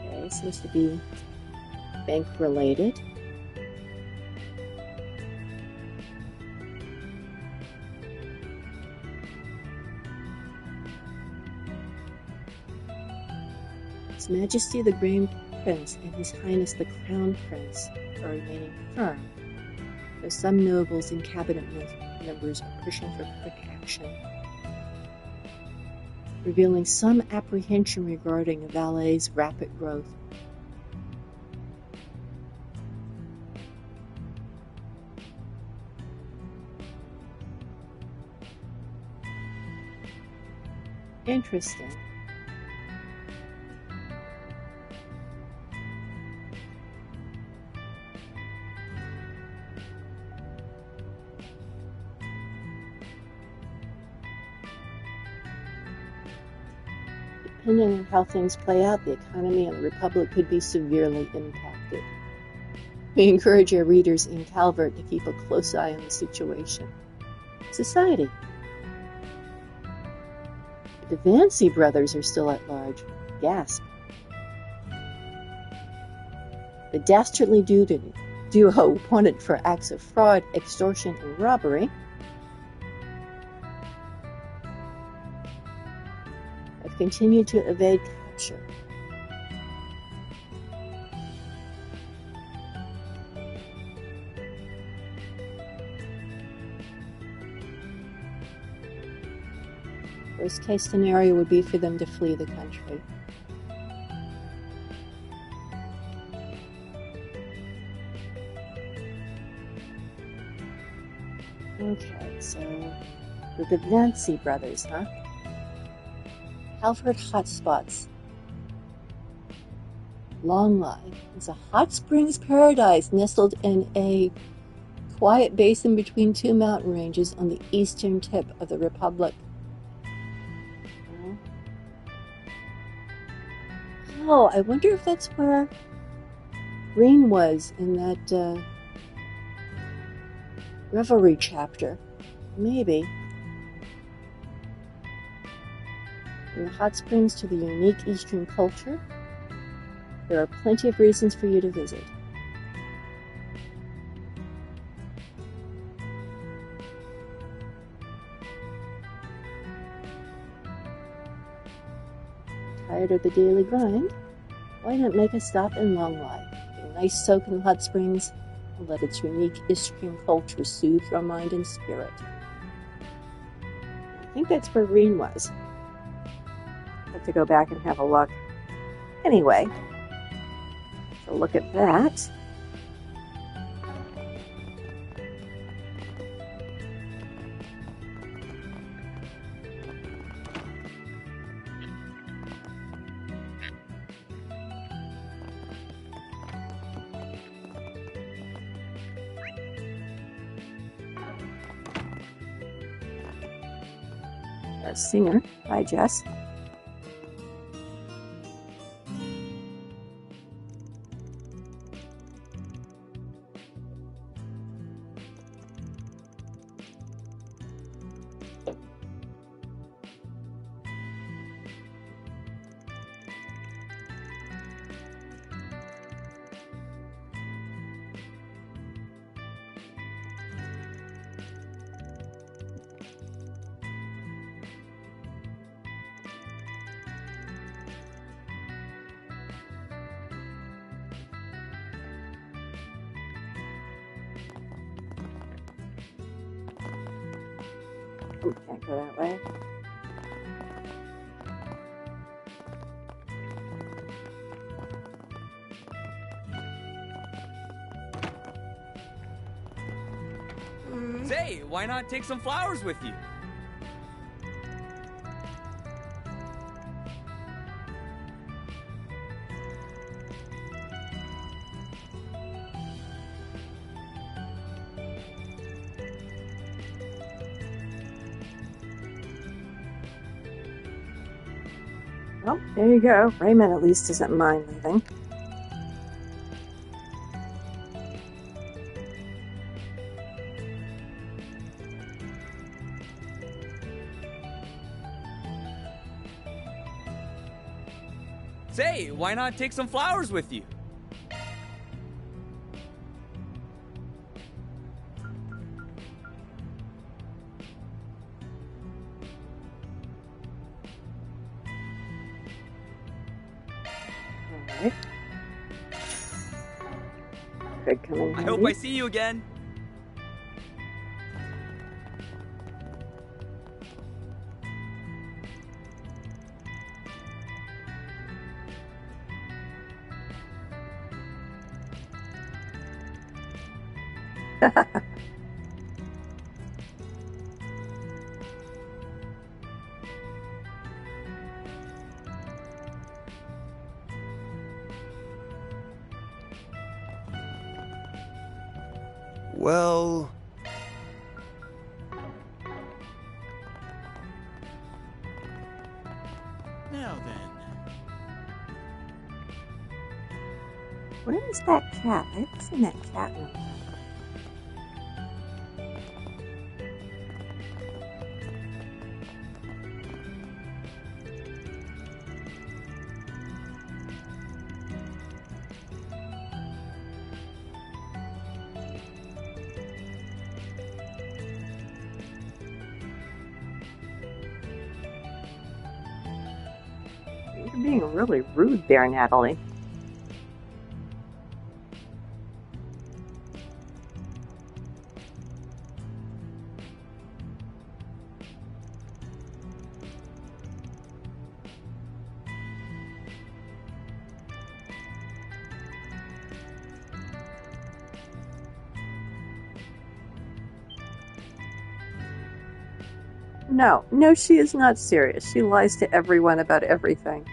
Okay, seems to be bank related. His Majesty the Grand Prince and His Highness the Crown Prince are remaining firm, though some nobles and cabinet members are pushing for quick action, revealing some apprehension regarding Valle's rapid growth. Interesting. Depending on how things play out, the economy of the Republic could be severely impacted. We encourage our readers in Calvert to keep a close eye on the situation. Society. The Devancy brothers are still at large. Gasp. The dastardly duo wanted for acts of fraud, extortion, and robbery have continued to evade capture. Worst case scenario would be for them to flee the country. Okay, so the Devancy brothers, huh? Calvert hotspots. Long Line is a hot springs paradise nestled in a quiet basin between two mountain ranges on the eastern tip of the Republic. Oh, I wonder if that's where Green was in that Revelry chapter. Maybe. From the hot springs to the unique Eastern culture, there are plenty of reasons for you to visit. Tired of the daily grind? Why not make a stop in Longline? Get a nice soak in the hot springs and let its unique Istrian culture soothe your mind and spirit. I think that's where Reen was. Have to go back and have a look. Anyway, so look at that. A singer. Hi, Jess. Oh, can't go that way. Say, why not take some flowers with you? Well, there you go. Raymond at least doesn't mind leaving. Say, why not take some flowers with you? Alright. Could come in I hope handy. I see you again. Well... Now then. Where is that cat? I haven't seen that cat in a while. You're being really rude there, Natalie. No, she is not serious. She lies to everyone about everything.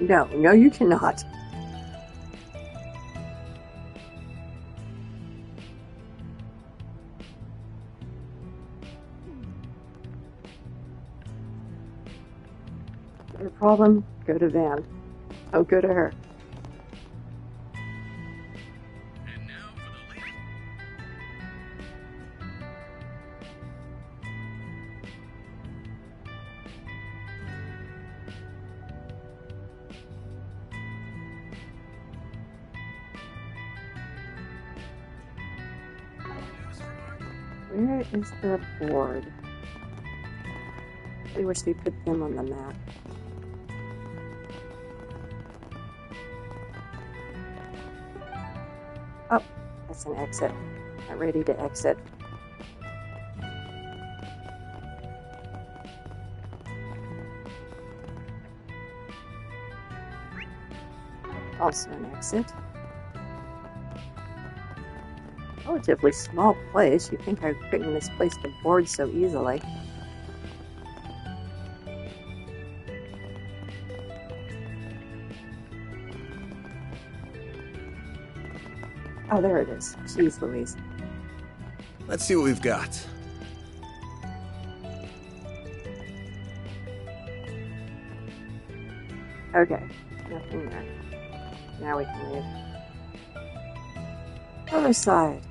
No, no, you cannot. Got a problem? Go to Van. Oh, go to her. Where is the board? I wish they put them on the map. Oh, that's an exit. I'm ready to exit. Also an exit. Relatively small place. You'd think I couldn't misplace the board so easily. Oh, there it is. Jeez Louise. Let's see what we've got. Okay, nothing there. Now we can leave. Other side.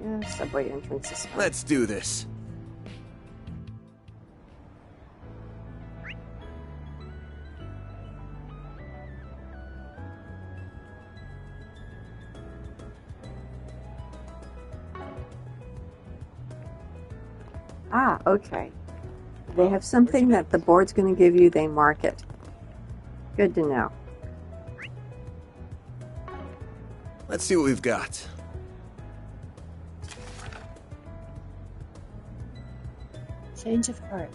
Yeah, subway entrance is fine. Let's do this. Ah, okay. They have something that the board's going to give you, they mark it. Good to know. Let's see what we've got. Change of heart.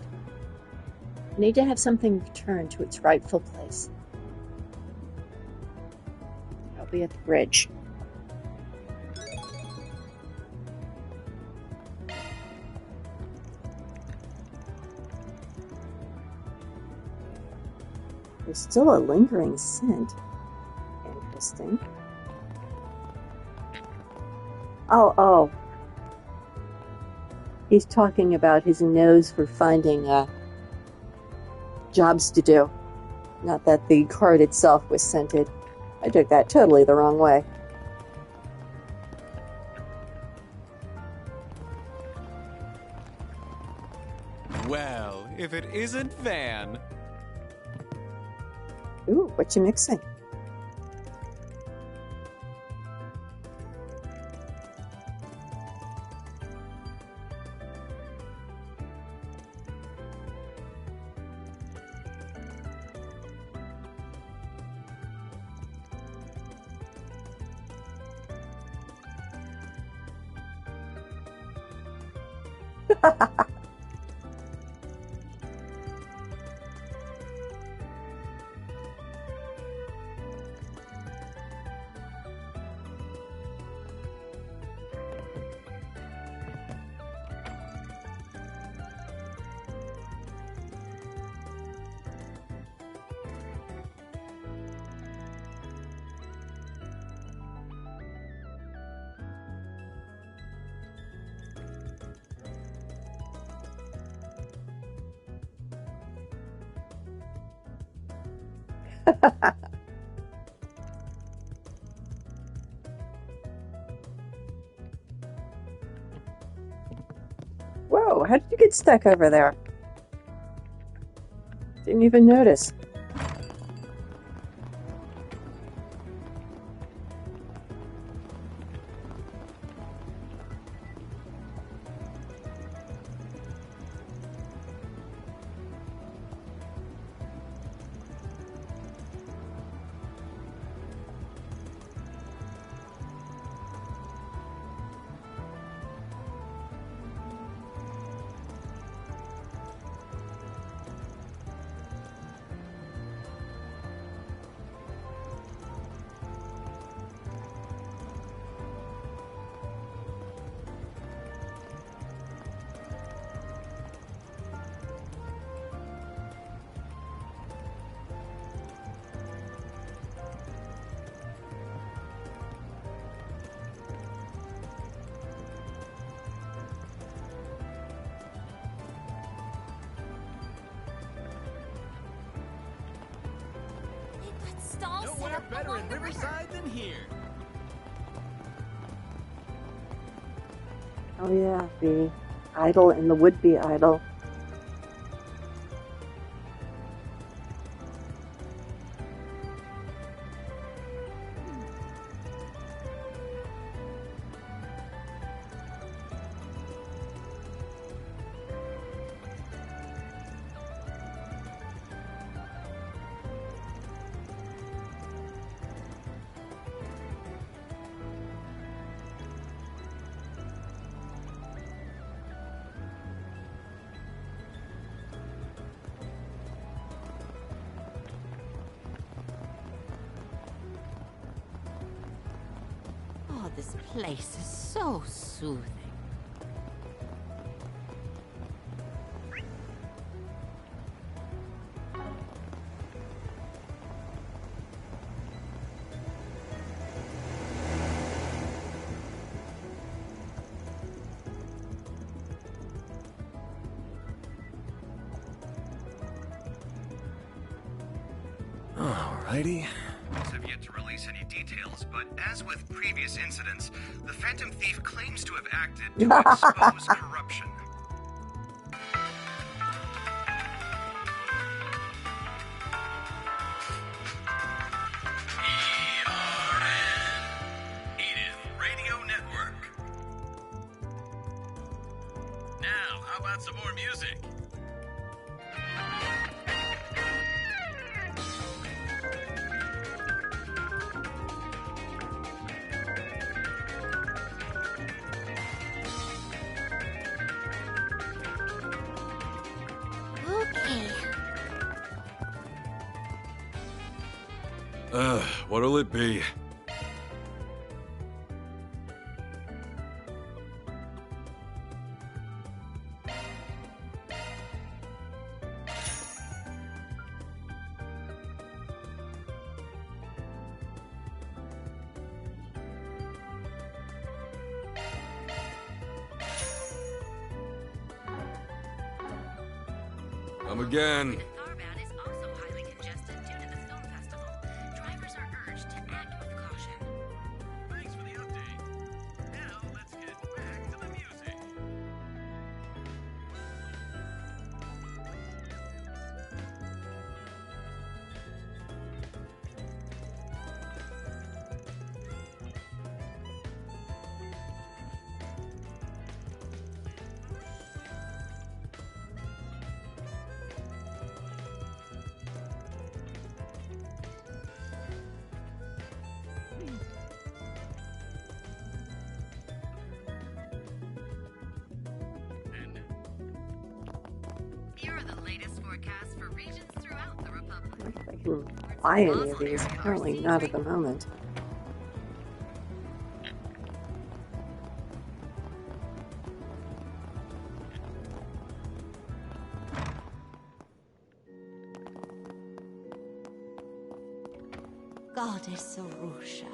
Need to have something returned to its rightful place. I'll be at the bridge. There's still a lingering scent. Interesting. Oh. He's talking about his nose for finding jobs to do. Not that the card itself was scented. I took that totally the wrong way. Well, if it isn't Van. Ooh, what you mixing? Whoa, how did you get stuck over there? Didn't even notice. stall set Nowhere up better along in the river. Riverside than here. Oh yeah, the idol and the would-be idol. Oh, this place is so soothing. Alrighty. Have yet to release any details, but as with previous incidents, the Phantom Thief claims to have acted to expose corruption. Edith Radio Network. Now, how about some more music? Okay. What'll it be? Come again. Tharbad is also highly congested due to the film festival. Drivers are urged to act with caution. Thanks for the update. Now, let's get back to the music. Here are the latest forecasts for regions throughout the Republic. I can buy any of these. Apparently not at the moment. Goddess Arusha.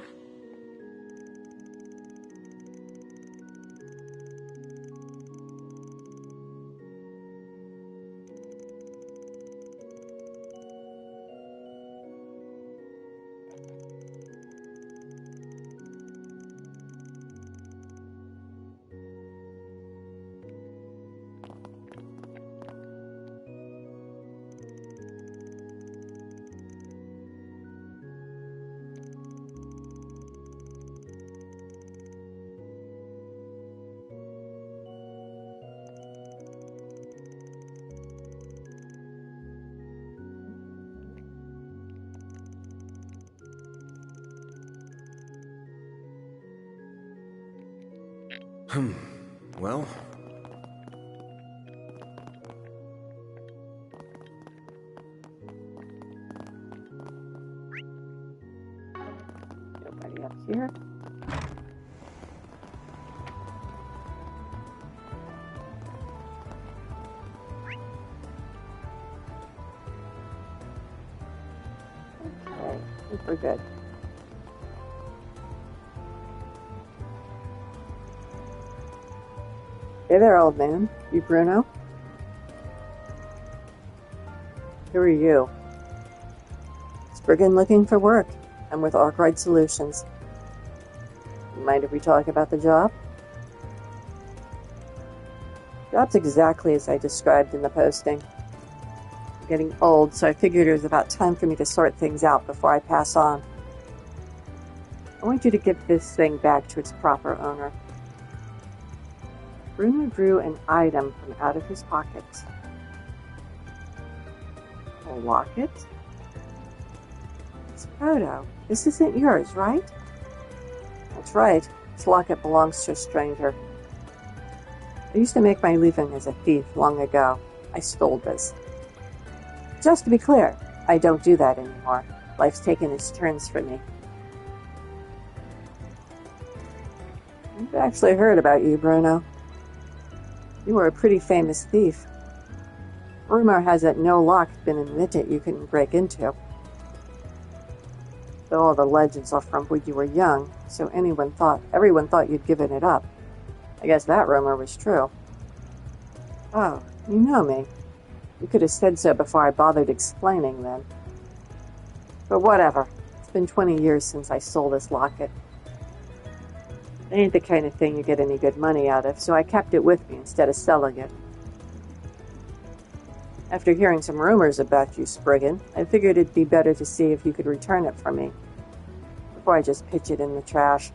Well, Nobody up here. Okay, I think we're good. Hey there, old man. You Bruno? Who are you? Spriggan looking for work. I'm with Arkwright Solutions. Mind if we talk about the job? Job's exactly as I described in the posting. I'm getting old, so I figured it was about time for me to sort things out before I pass on. I want you to give this thing back to its proper owner. Bruno drew an item from out of his pocket. A locket? It's Frodo. This isn't yours, right? That's right. This locket belongs to a stranger. I used to make my living as a thief long ago. I stole this. Just to be clear, I don't do that anymore. Life's taken its turns for me. I've actually heard about you, Bruno. You were a pretty famous thief. Rumor has it no lock's been invented you couldn't break into. Though all the legends are from when you were young, so everyone thought you'd given it up. I guess that rumor was true. Oh, you know me. You could have said so before I bothered explaining then. But whatever. It's been 20 years since I stole this locket. It ain't the kind of thing you get any good money out of, so I kept it with me instead of selling it. After hearing some rumors about you, Spriggan, I figured it'd be better to see if you could return it for me, before I just pitch it in the trash.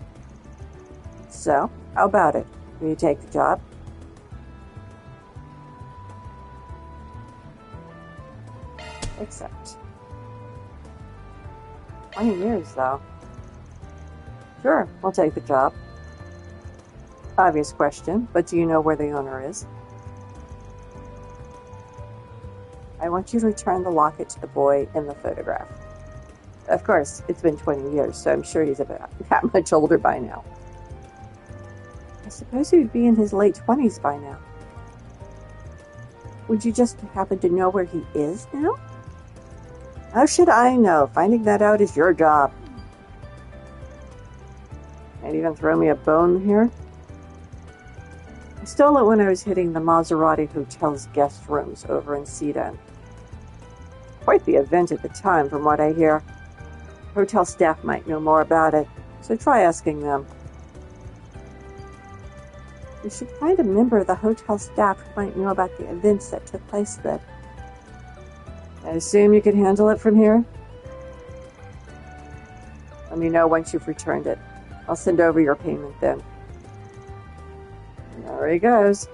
So, how about it? Will you take the job? Except 20 years, though. Sure, I'll take the job. Obvious question, but do you know where the owner is? I want you to return the locket to the boy in the photograph. Of course, it's been 20 years, so I'm sure he's about that much older by now. I suppose he would be in his late 20s by now. Would you just happen to know where he is now? How should I know? Finding that out is your job. Can't even throw me a bone here? I stole it when I was hitting the Maserati Hotel's guest rooms over in Sedan. Quite the event at the time, from what I hear. Hotel staff might know more about it, so try asking them. You should find a member of the hotel staff who might know about the events that took place then. I assume you can handle it from here? Let me know once you've returned it. I'll send over your payment then. There he goes.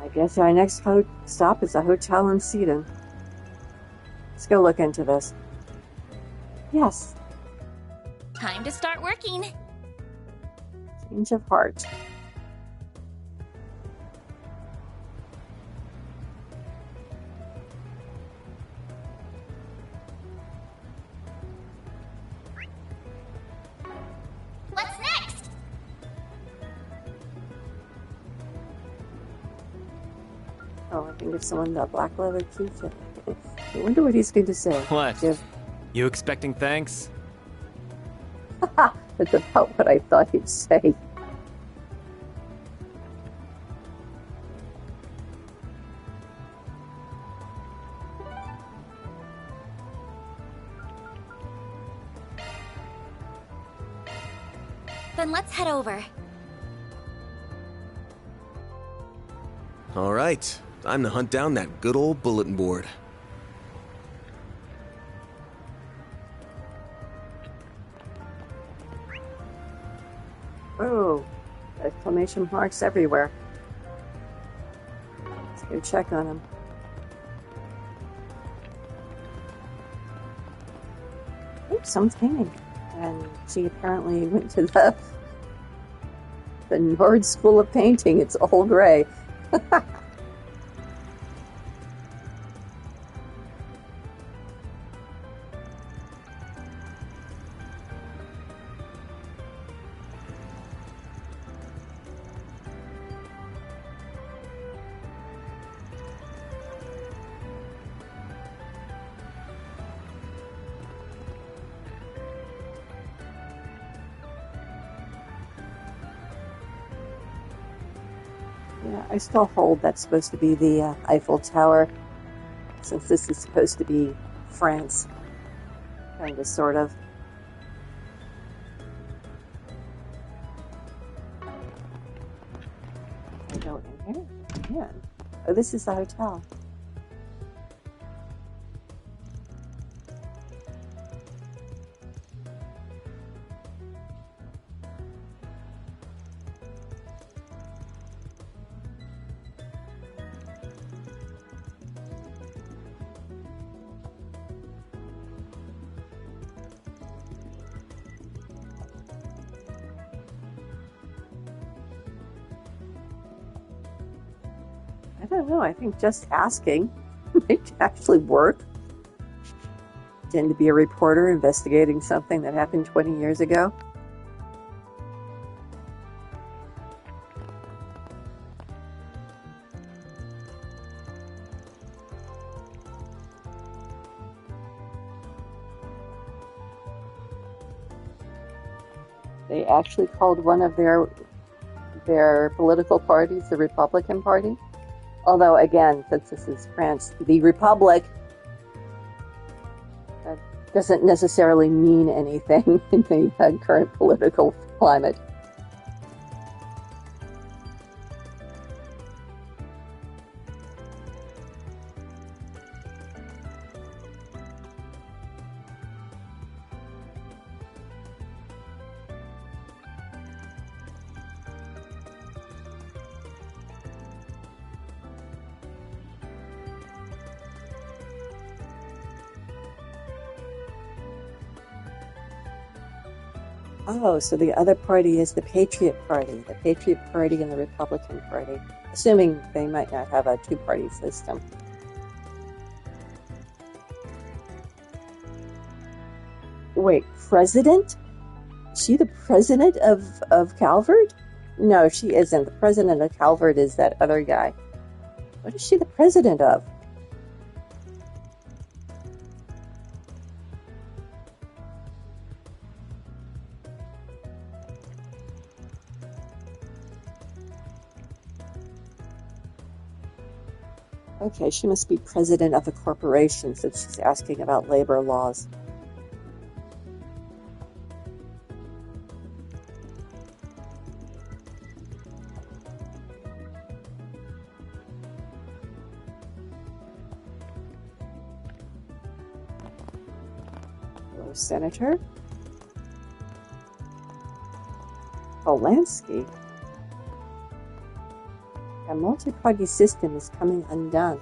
I guess our next stop is a hotel in Sedan. Let's go look into this. Yes. Time to start working. Change of heart. What's next? Oh, I can give someone the black leather key. I wonder what he's going to say. What? You expecting thanks? That's about what I thought he'd say. Then let's head over. All right, time to hunt down that good old bulletin board. Oh, exclamation marks everywhere. Let's go check on him. Oops, someone's painting. And she apparently went to the Nord School of Painting. It's all gray. Yeah, I still hold that's supposed to be the Eiffel Tower. since this is supposed to be France. Kind of, sort of. I go in here? Yeah. Oh, this is the hotel. I don't know. I think just asking might actually work. Pretend to be a reporter investigating something that happened 20 years ago. They actually called one of their political parties the Republican Party. Although, again, since this is France, the Republic, that doesn't necessarily mean anything in the current political climate. Oh, so the other party is the Patriot Party. The Patriot Party and the Republican Party. Assuming they might not have a two-party system. Wait, president? Is she the president of Calvert? No, she isn't. The president of Calvert is that other guy. What is she the president of? Okay, she must be president of a corporation since she's asking about labor laws. Hello, Senator. Polanski. A multi-party system is coming undone.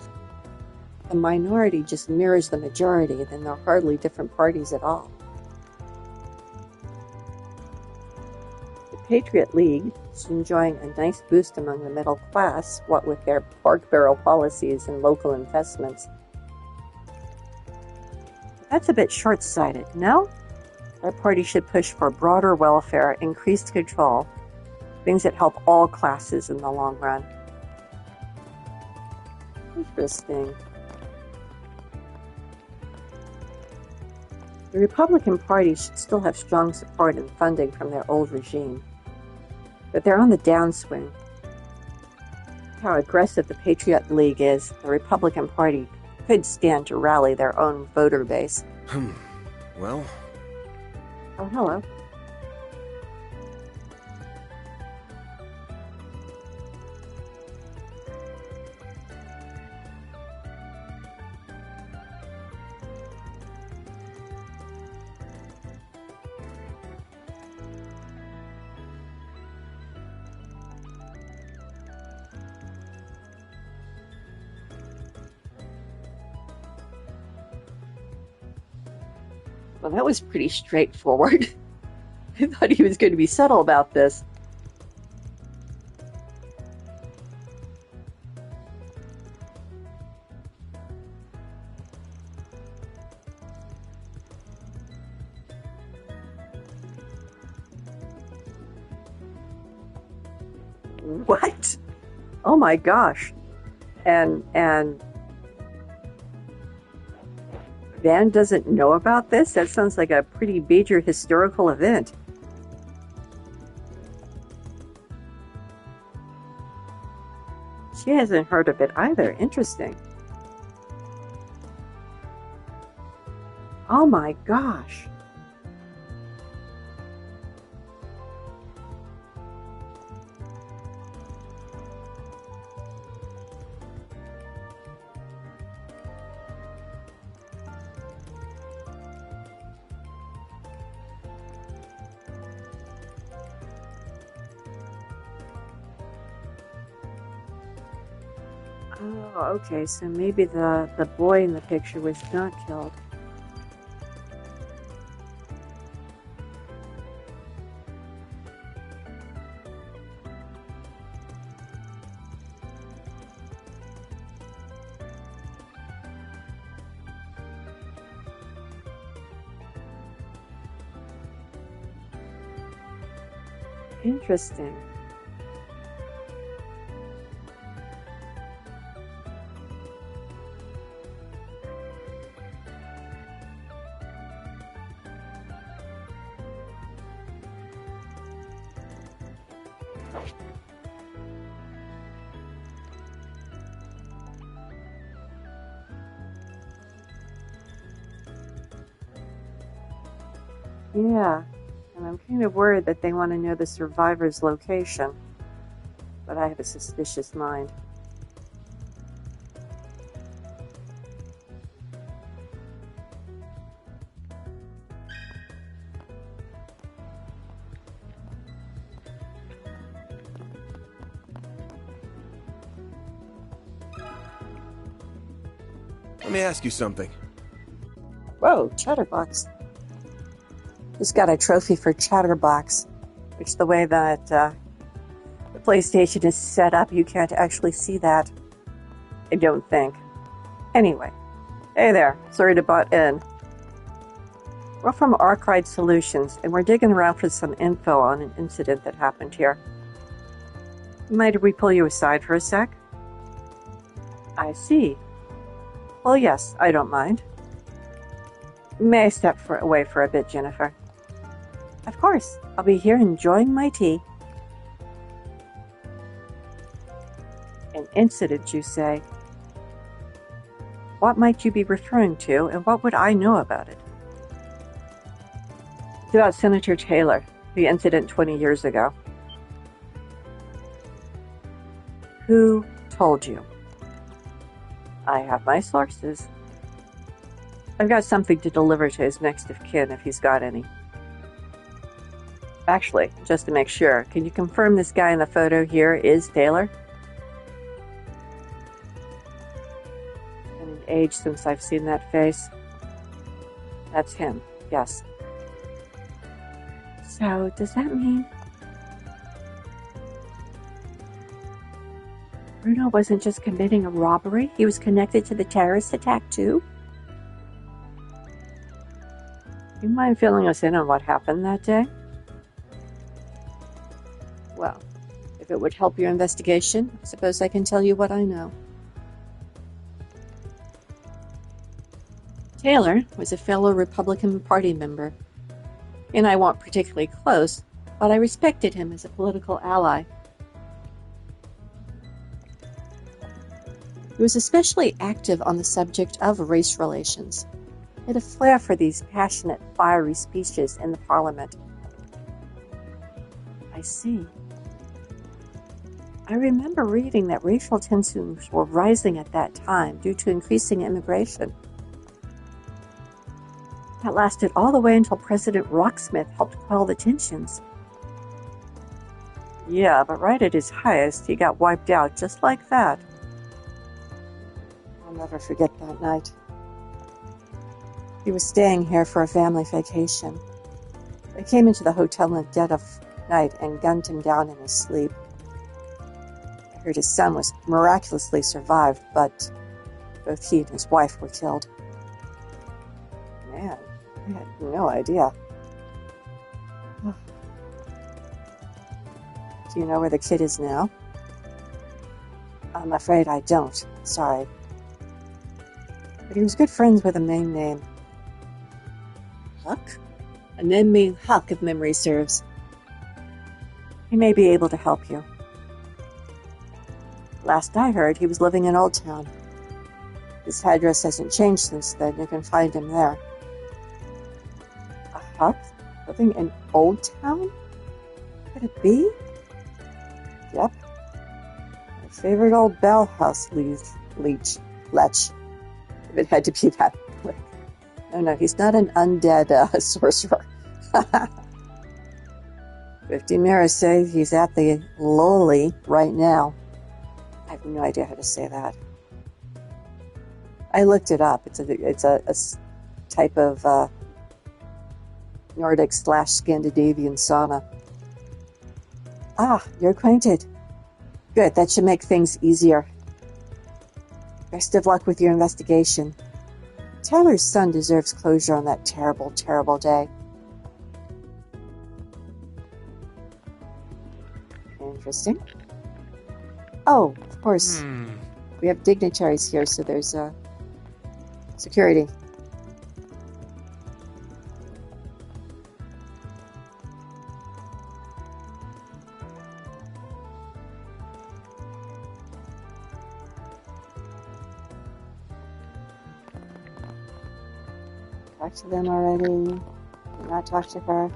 The minority just mirrors the majority, then they're hardly different parties at all. The Patriot League is enjoying a nice boost among the middle class, what with their pork barrel policies and local investments. That's a bit short-sighted, no? Our party should push for broader welfare, increased control, things that help all classes in the long run. Interesting. The Republican Party should still have strong support and funding from their old regime, but they're on the downswing. How aggressive the Patriot League is, the Republican Party could stand to rally their own voter base. Well... Oh, hello. Well, that was pretty straightforward. I thought he was going to be subtle about this. What? Oh my gosh. And Van doesn't know about this? That sounds like a pretty major historical event. She hasn't heard of it either. Interesting. Oh my gosh. Oh, okay, so maybe the boy in the picture was not killed. Interesting. Yeah, and I'm kind of worried that they want to know the survivor's location, but I have a suspicious mind. Let me ask you something. Whoa, Chatterbox. Just got a trophy for Chatterbox, which the way that the PlayStation is set up, you can't actually see that. I don't think. Anyway, hey there, sorry to butt in. We're from Arkwright Solutions, and we're digging around for some info on an incident that happened here. Might we pull you aside for a sec? I see. Well, yes, I don't mind. May I step away for a bit, Jennifer? Of course, I'll be here enjoying my tea. An incident, you say? What might you be referring to, and what would I know about it? It's about Senator Taylor, the incident 20 years ago. Who told you? I have my sources. I've got something to deliver to his next of kin if he's got any. Actually, just to make sure, can you confirm this guy in the photo here is Taylor? Been an age since I've seen that face. That's him, yes. So, does that mean Bruno wasn't just committing a robbery? He was connected to the terrorist attack too? You mind filling us in on what happened that day? Well, if it would help your investigation, I suppose I can tell you what I know. Taylor was a fellow Republican Party member, and I weren't particularly close, but I respected him as a political ally. He was especially active on the subject of race relations. He had a flair for these passionate, fiery speeches in the Parliament. I see. I remember reading that racial tensions were rising at that time due to increasing immigration. That lasted all the way until President Rocksmith helped quell the tensions. Yeah, but right at his highest, he got wiped out just like that. I'll never forget that night. He was staying here for a family vacation. They came into the hotel in the dead of night and gunned him down in his sleep. I heard his son was miraculously survived, but both he and his wife were killed. Man, I had no idea. Do you know where the kid is now? I'm afraid I don't. Sorry. But he was good friends with a man named Huck? A name named Huck, if memory serves. He may be able to help you. Last I heard, he was living in Old Town. His address hasn't changed since then. You can find him there. Huck living in Old Town? Could it be? Yep. My favorite old Bell House Lech. If it had to be that quick. No, he's not an undead sorcerer. 50 mirrors say he's at the lowly right now. I have no idea how to say that. I looked it up. It's a type of Nordic/Scandinavian sauna. Ah, you're acquainted. Good, that should make things easier. Best of luck with your investigation. Tyler's son deserves closure on that terrible, terrible day. Interesting. Oh, of course. We have dignitaries here, so there's security. Talk to them already. Did not talk to her.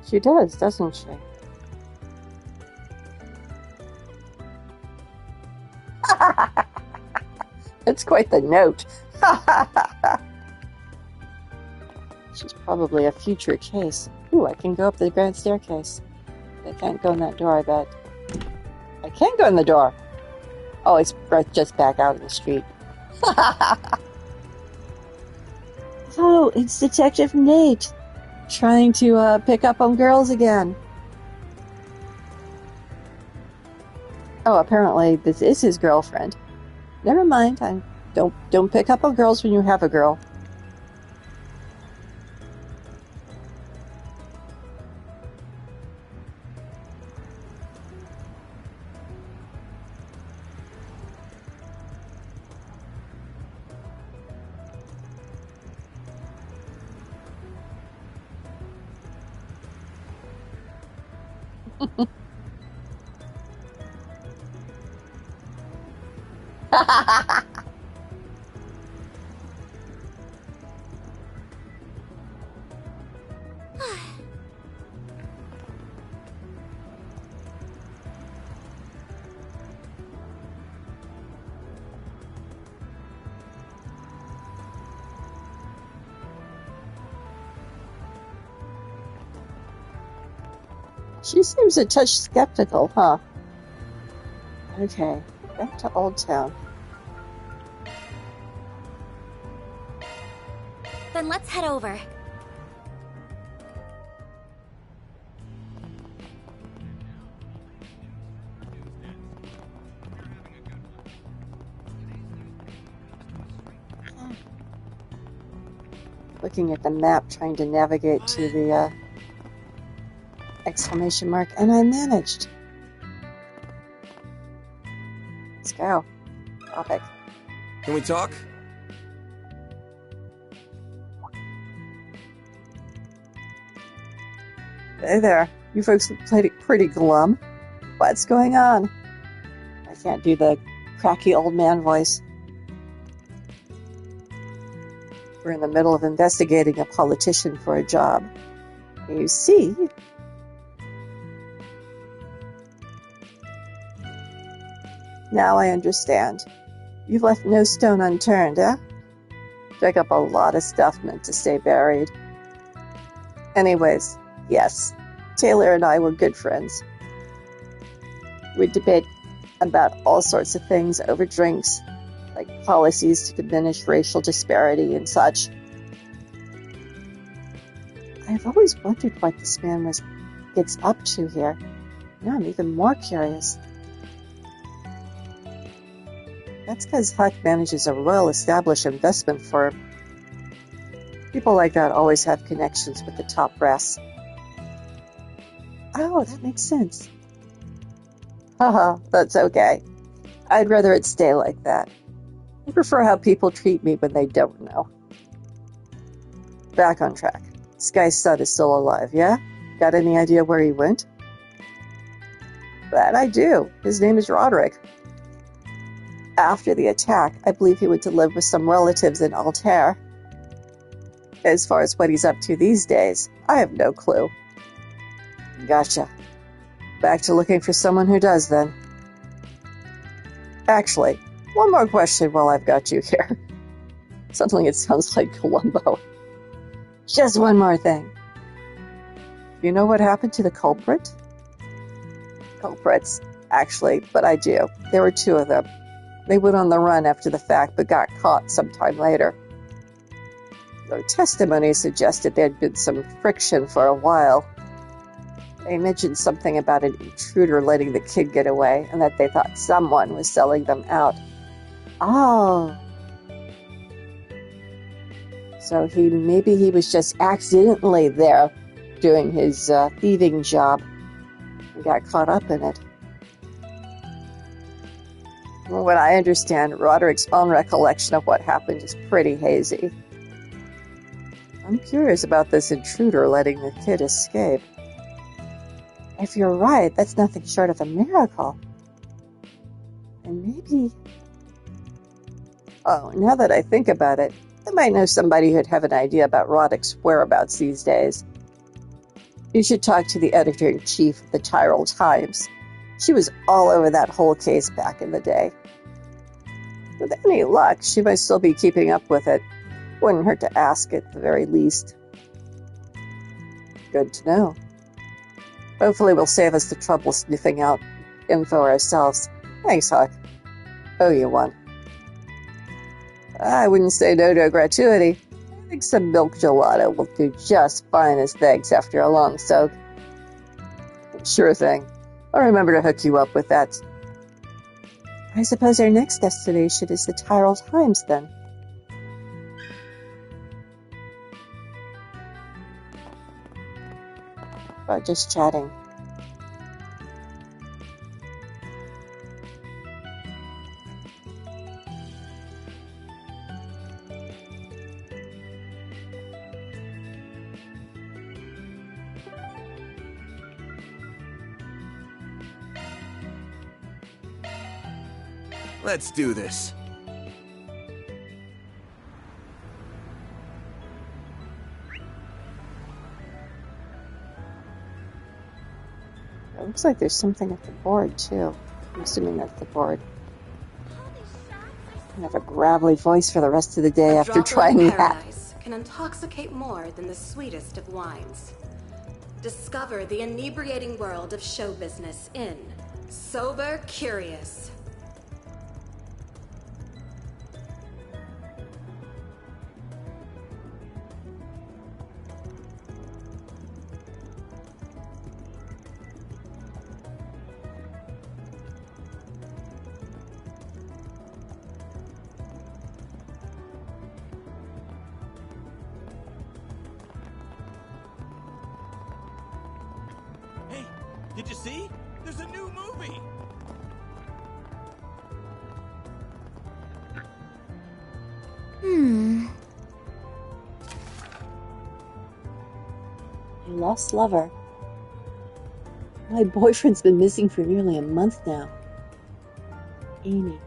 She does, doesn't she? That's quite the note. She's probably a future case. Ooh, I can go up the grand staircase. I can't go in that door, I bet. I can go in the door. Oh, it's just back out in the street. Oh, it's Detective Nate. Trying to pick up on girls again. Oh, apparently this is his girlfriend. Never mind. Don't pick up on girls when you have a girl. She seems a touch skeptical, huh? Okay, back to Old Town. Then let's head over. Looking at the map, trying to navigate to the exclamation mark, and I managed. Let's go. Topic. Can we talk? Hey there. You folks played it pretty glum. What's going on? I can't do the cracky old man voice. We're in the middle of investigating a politician for a job. You see? Now I understand. You've left no stone unturned, eh? Dug up a lot of stuff meant to stay buried. Anyways, yes, Taylor and I were good friends. We'd debate about all sorts of things over drinks, like policies to diminish racial disparity and such. I've always wondered what this man gets up to here. Now I'm even more curious. That's because Huck manages a well-established investment firm. People like that always have connections with the top brass. Oh, that makes sense. Haha, that's okay. I'd rather it stay like that. I prefer how people treat me when they don't know. Back on track. This guy's son is still alive, yeah? Got any idea where he went? That I do. His name is Roderick. After the attack, I believe he went to live with some relatives in Altair. As far as what he's up to these days, I have no clue. Gotcha. Back to looking for someone who does, then. Actually, one more question while I've got you here. Suddenly it sounds like Columbo. Just one more thing. You know what happened to the culprit? Culprits, actually, but I do. There were two of them. They went on the run after the fact, but got caught sometime later. Their testimony suggested there had been some friction for a while. They mentioned something about an intruder letting the kid get away, and that they thought someone was selling them out. Oh. So maybe he was just accidentally there doing his thieving job and got caught up in it. From what I understand, Roderick's own recollection of what happened is pretty hazy. I'm curious about this intruder letting the kid escape. If you're right, that's nothing short of a miracle. And maybe... Oh, now that I think about it, I might know somebody who'd have an idea about Roderick's whereabouts these days. You should talk to the editor-in-chief of the Tyrol Times. She was all over that whole case back in the day. With any luck, she might still be keeping up with it. Wouldn't hurt to ask at the very least. Good to know. Hopefully will save us the trouble sniffing out info ourselves. Thanks, Huck. Owe you one. I wouldn't say no to a gratuity. I think some milk gelato will do just fine as thanks after a long soak. Sure thing. I'll remember to hook you up with that. I suppose our next destination is the Tyrol Times, then. But just chatting. Let's do this. It looks like there's something at the board, too. I'm assuming that's the board. I have a gravelly voice for the rest of the day after trying that. Paradise can intoxicate more than the sweetest of wines. Discover the inebriating world of show business in Sober Curious. Hey, did you see? There's a new movie! A lost lover. My boyfriend's been missing for nearly a month now. Amy.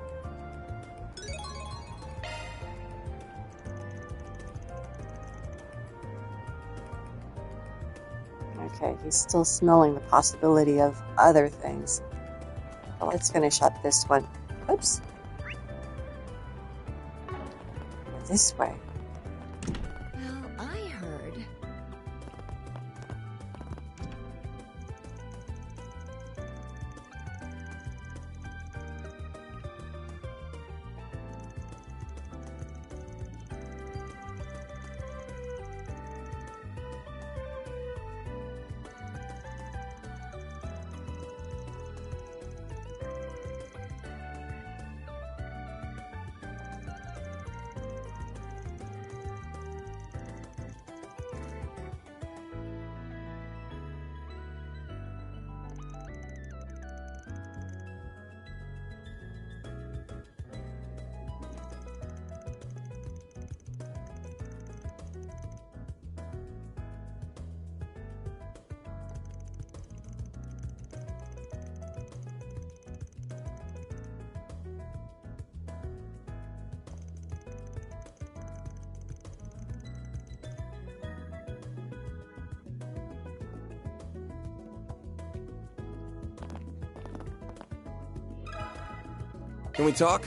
Okay, he's still smelling the possibility of other things. But let's finish up this one. Oops. This way. Well, I heard. Can we talk?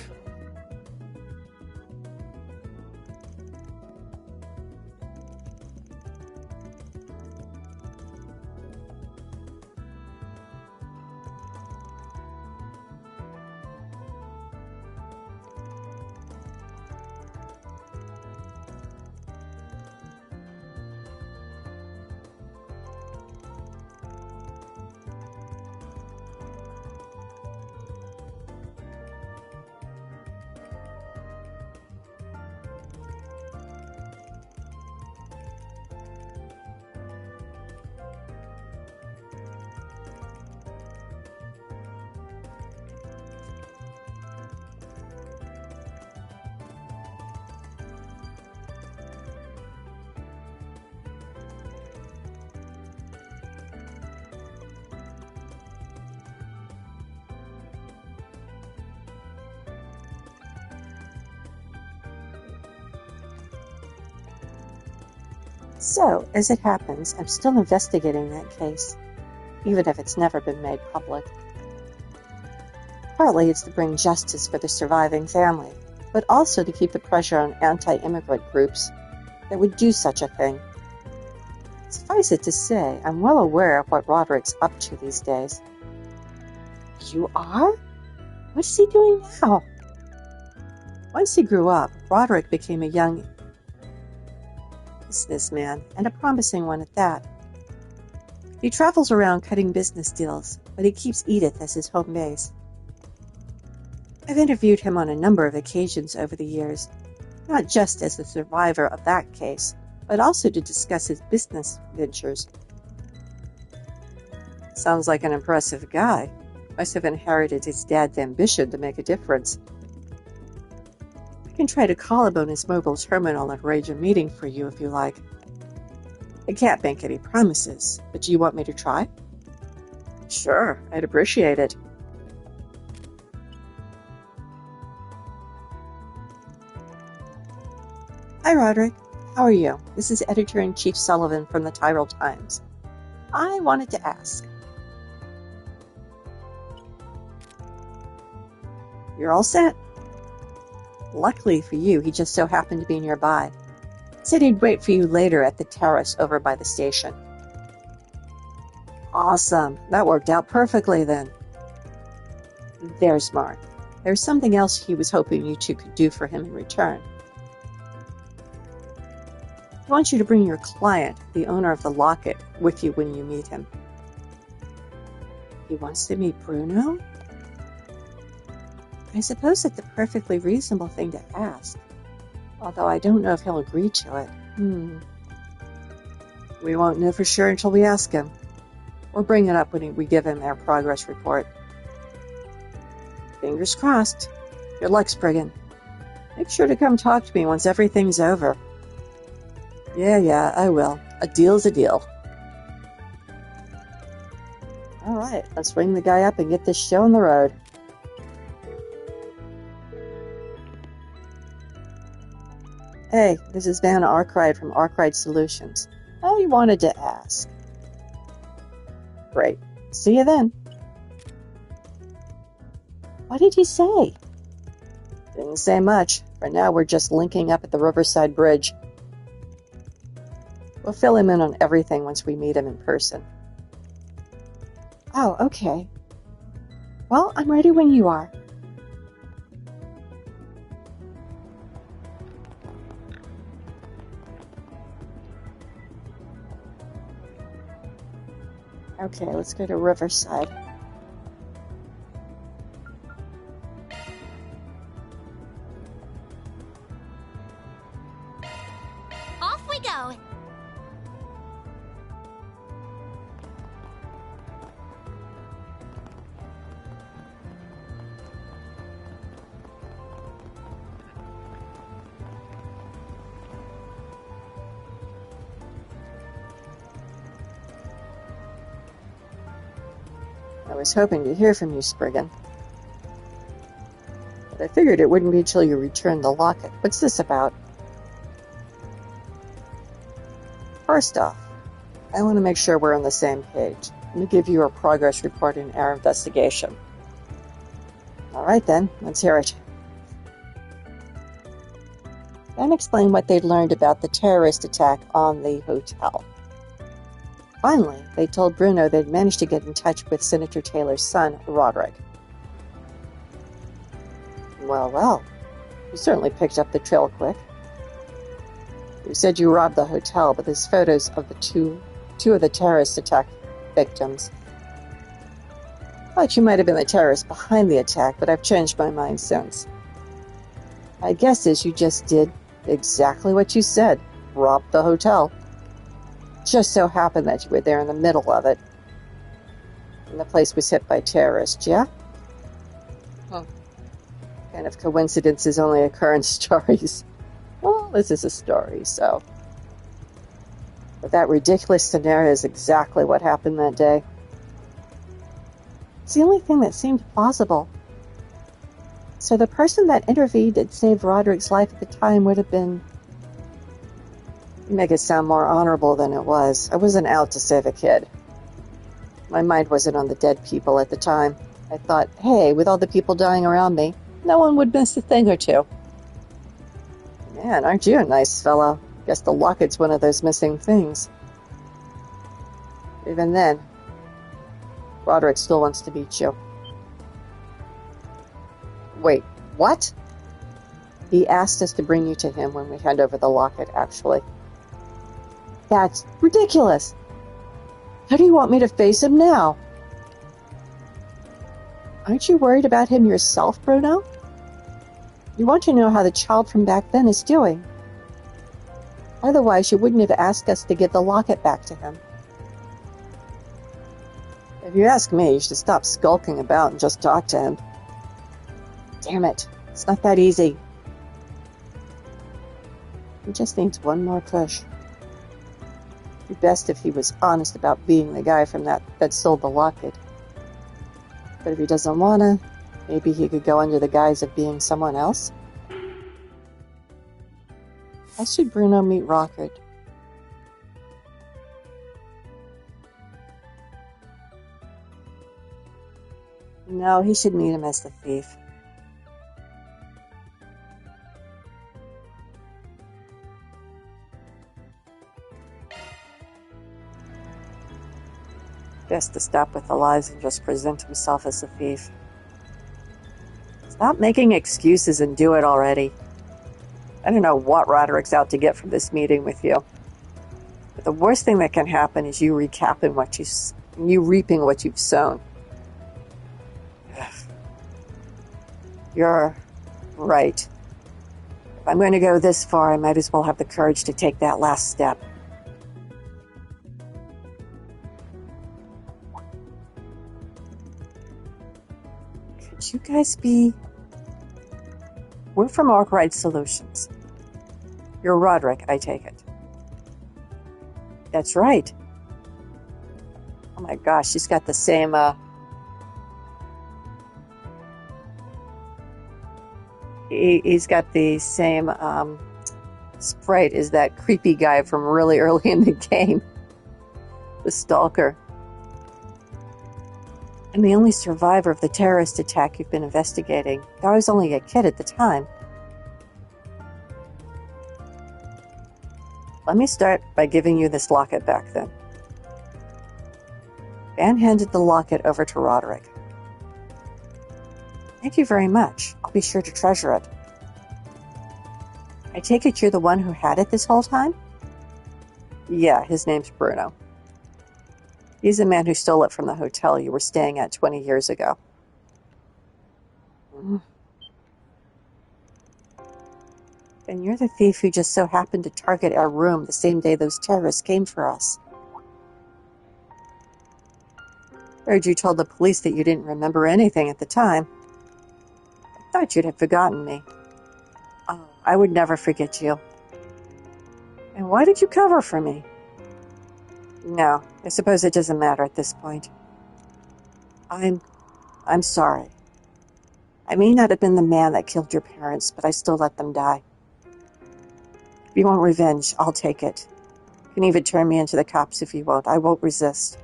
So, as it happens, I'm still investigating that case, even if it's never been made public. Partly it's to bring justice for the surviving family, but also to keep the pressure on anti-immigrant groups that would do such a thing. Suffice it to say, I'm well aware of what Roderick's up to these days. You are? What is he doing now? Once he grew up, Roderick became a young businessman, and a promising one at that. He travels around cutting business deals, but he keeps Edith as his home base. I've interviewed him on a number of occasions over the years, not just as the survivor of that case, but also to discuss his business ventures. Sounds like an impressive guy. Must have inherited his dad's ambition to make a difference. I can try to call him on his mobile terminal and arrange a meeting for you if you like. I can't make any promises, but do you want me to try? Sure, I'd appreciate it. Hi, Roderick. How are you? This is Editor-in-Chief Sullivan from the Tyrell Times. I wanted to ask. You're all set? Luckily for you, he just so happened to be nearby. Said he'd wait for you later at the terrace over by the station. Awesome. That worked out perfectly then. There's Mark. There's something else he was hoping you two could do for him in return. He wants you to bring your client, the owner of the locket, with you when you meet him. He wants to meet Bruno? I suppose it's a perfectly reasonable thing to ask, although I don't know if he'll agree to it. We won't know for sure until we ask him, or bring it up when we give him our progress report. Fingers crossed. Good luck, Spriggan. Make sure to come talk to me once everything's over. Yeah, I will. A deal's a deal. All right, let's ring the guy up and get this show on the road. Hey, this is Van Arkwright from Arkwright Solutions. I wanted to ask. Great. See you then. What did he say? Didn't say much. For now, we're just linking up at the Riverside Bridge. We'll fill him in on everything once we meet him in person. Oh, okay. Well, I'm ready when you are. Okay, let's go to Riverside. Off we go! I was hoping to hear from you, Spriggan. But I figured it wouldn't be till you returned the locket. What's this about? First off, I want to make sure we're on the same page. Let me give you a progress report in our investigation. All right then, let's hear it. Ben explained what they'd learned about the terrorist attack on the hotel. Finally, they told Bruno they'd managed to get in touch with Senator Taylor's son, Roderick. Well, you certainly picked up the trail quick. You said you robbed the hotel, but there's photos of the two of the terrorist attack victims. Thought you might have been the terrorist behind the attack, but I've changed my mind since. My guess is you just did exactly what you said, robbed the hotel. Just so happened that you were there in the middle of it. And the place was hit by terrorists, yeah? Kind of coincidences only occur in stories. Well, this is a story, so. But that ridiculous scenario is exactly what happened that day. It's the only thing that seemed plausible. So the person that intervened and saved Roderick's life at the time would have been... You make it sound more honorable than it was. I wasn't out to save a kid. My mind wasn't on the dead people at the time. I thought, hey, with all the people dying around me, no one would miss a thing or two. Man, aren't you a nice fellow? Guess the locket's one of those missing things. Even then, Roderick still wants to meet you. Wait, what? He asked us to bring you to him when we hand over the locket, actually. That's ridiculous! How do you want me to face him now? Aren't you worried about him yourself, Bruno? You want to know how the child from back then is doing. Otherwise, you wouldn't have asked us to give the locket back to him. If you ask me, you should stop skulking about and just talk to him. Damn it, it's not that easy. He just needs one more push. It'd be best if he was honest about being the guy from that sold the locket. But if he doesn't wanna, maybe he could go under the guise of being someone else? How should Bruno meet Rocket? No, he should meet him as the thief. Best to stop with the lies and just present himself as a thief. Stop making excuses and do it already. I don't know what Roderick's out to get from this meeting with you. But the worst thing that can happen is you reaping what you've sown. You're right. If I'm going to go this far, I might as well have the courage to take that last step. Could you guys be... We're from Arkwright Solutions. You're Roderick, I take it. That's right. Oh my gosh, she's got the same, He's got the same, sprite as that creepy guy from really early in the game. The Stalker. I'm the only survivor of the terrorist attack you've been investigating. I was only a kid at the time. Let me start by giving you this locket back, then. Van handed the locket over to Roderick. Thank you very much. I'll be sure to treasure it. I take it you're the one who had it this whole time? Yeah, his name's Bruno. He's the man who stole it from the hotel you were staying at 20 years ago. And you're the thief who just so happened to target our room the same day those terrorists came for us. Heard you told the police that you didn't remember anything at the time. I thought you'd have forgotten me. Oh, I would never forget you. And why did you cover for me? No, I suppose it doesn't matter at this point. I'm sorry. I may not have been the man that killed your parents, but I still let them die. If you want revenge, I'll take it. You can even turn me into the cops if you won't. I won't resist.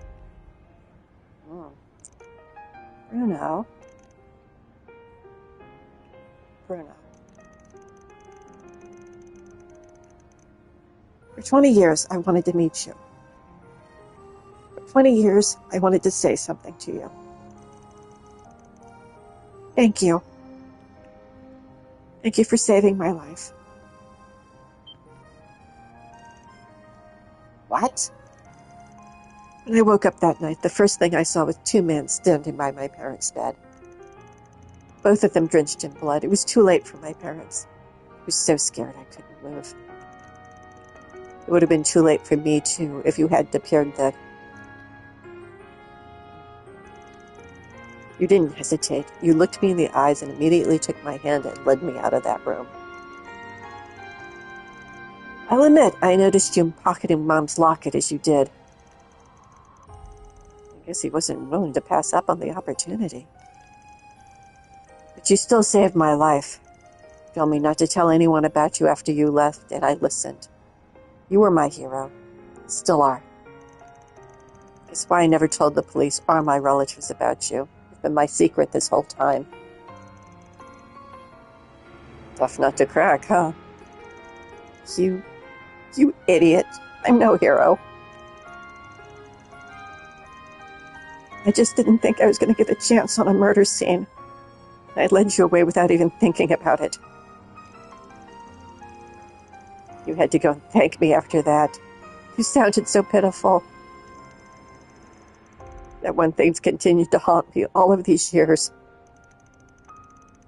Bruno. Bruno. For 20 years, I wanted to meet you. For 20 years, I wanted to say something to you. Thank you. Thank you for saving my life. What? When I woke up that night, the first thing I saw was two men standing by my parents' bed. Both of them drenched in blood. It was too late for my parents. I was so scared I couldn't move. It would have been too late for me, too, if you hadn't appeared then. You didn't hesitate. You looked me in the eyes and immediately took my hand and led me out of that room. I'll admit, I noticed you pocketing Mom's locket as you did. I guess he wasn't willing to pass up on the opportunity. But you still saved my life. Told me not to tell anyone about you after you left, and I listened. You were my hero. Still are. That's why I never told the police or my relatives about you. It's been my secret this whole time. Tough nut to crack, huh? You idiot. I'm no hero. I just didn't think I was going to get a chance on a murder scene. I led you away without even thinking about it. You had to go and thank me after that. You sounded so pitiful. That one thing's continued to haunt me all of these years.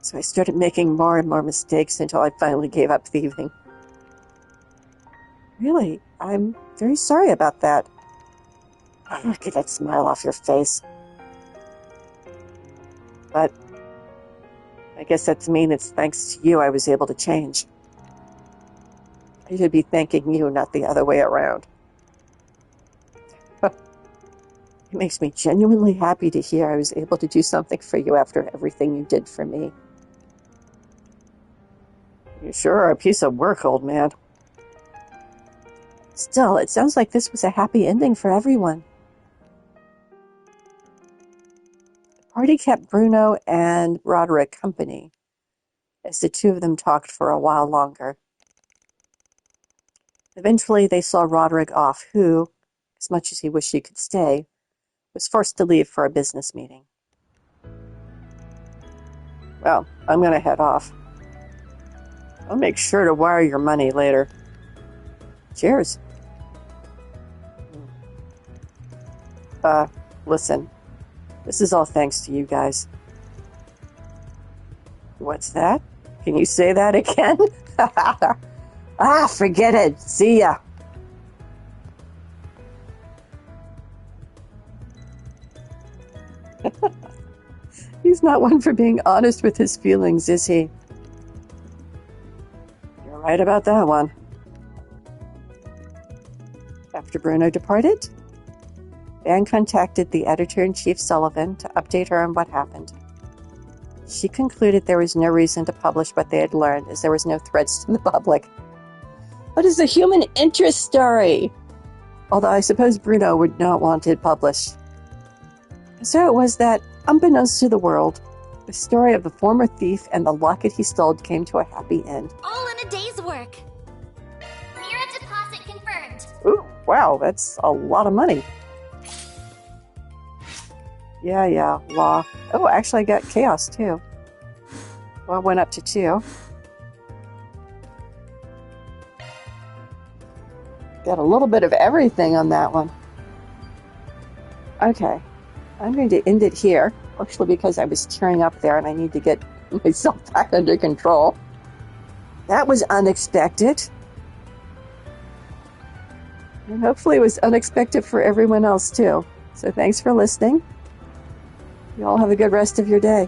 So I started making more and more mistakes until I finally gave up thieving. Really, I'm very sorry about that. Get that smile off your face. But I guess that's mean it's thanks to you I was able to change. I should be thanking you, not the other way around. It makes me genuinely happy to hear I was able to do something for you after everything you did for me. You sure are a piece of work, old man. Still, it sounds like this was a happy ending for everyone. The party kept Bruno and Roderick company, as the two of them talked for a while longer. Eventually, they saw Roderick off, who, as much as he wished he could stay, was forced to leave for a business meeting. Well, I'm going to head off. I'll make sure to wire your money later. Cheers. Listen. This is all thanks to you guys. What's that? Can you say that again? Forget it. See ya. He's not one for being honest with his feelings, is he? You're right about that one. After Bruno departed, Anne contacted the editor-in-chief Sullivan to update her on what happened. She concluded there was no reason to publish what they had learned, as there was no threats to the public. But it's a human interest story! Although I suppose Bruno would not want it published. So it was that, unbeknownst to the world, the story of the former thief and the locket he stole came to a happy end. All in a day's work. Mira deposit confirmed. Ooh, wow, that's a lot of money. Yeah, law. Oh, actually I got chaos too. Law went up to 2. Got a little bit of everything on that one. Okay, I'm going to end it here, actually because I was tearing up there and I need to get myself back under control. That was unexpected. And hopefully it was unexpected for everyone else too. So thanks for listening. You all have a good rest of your day.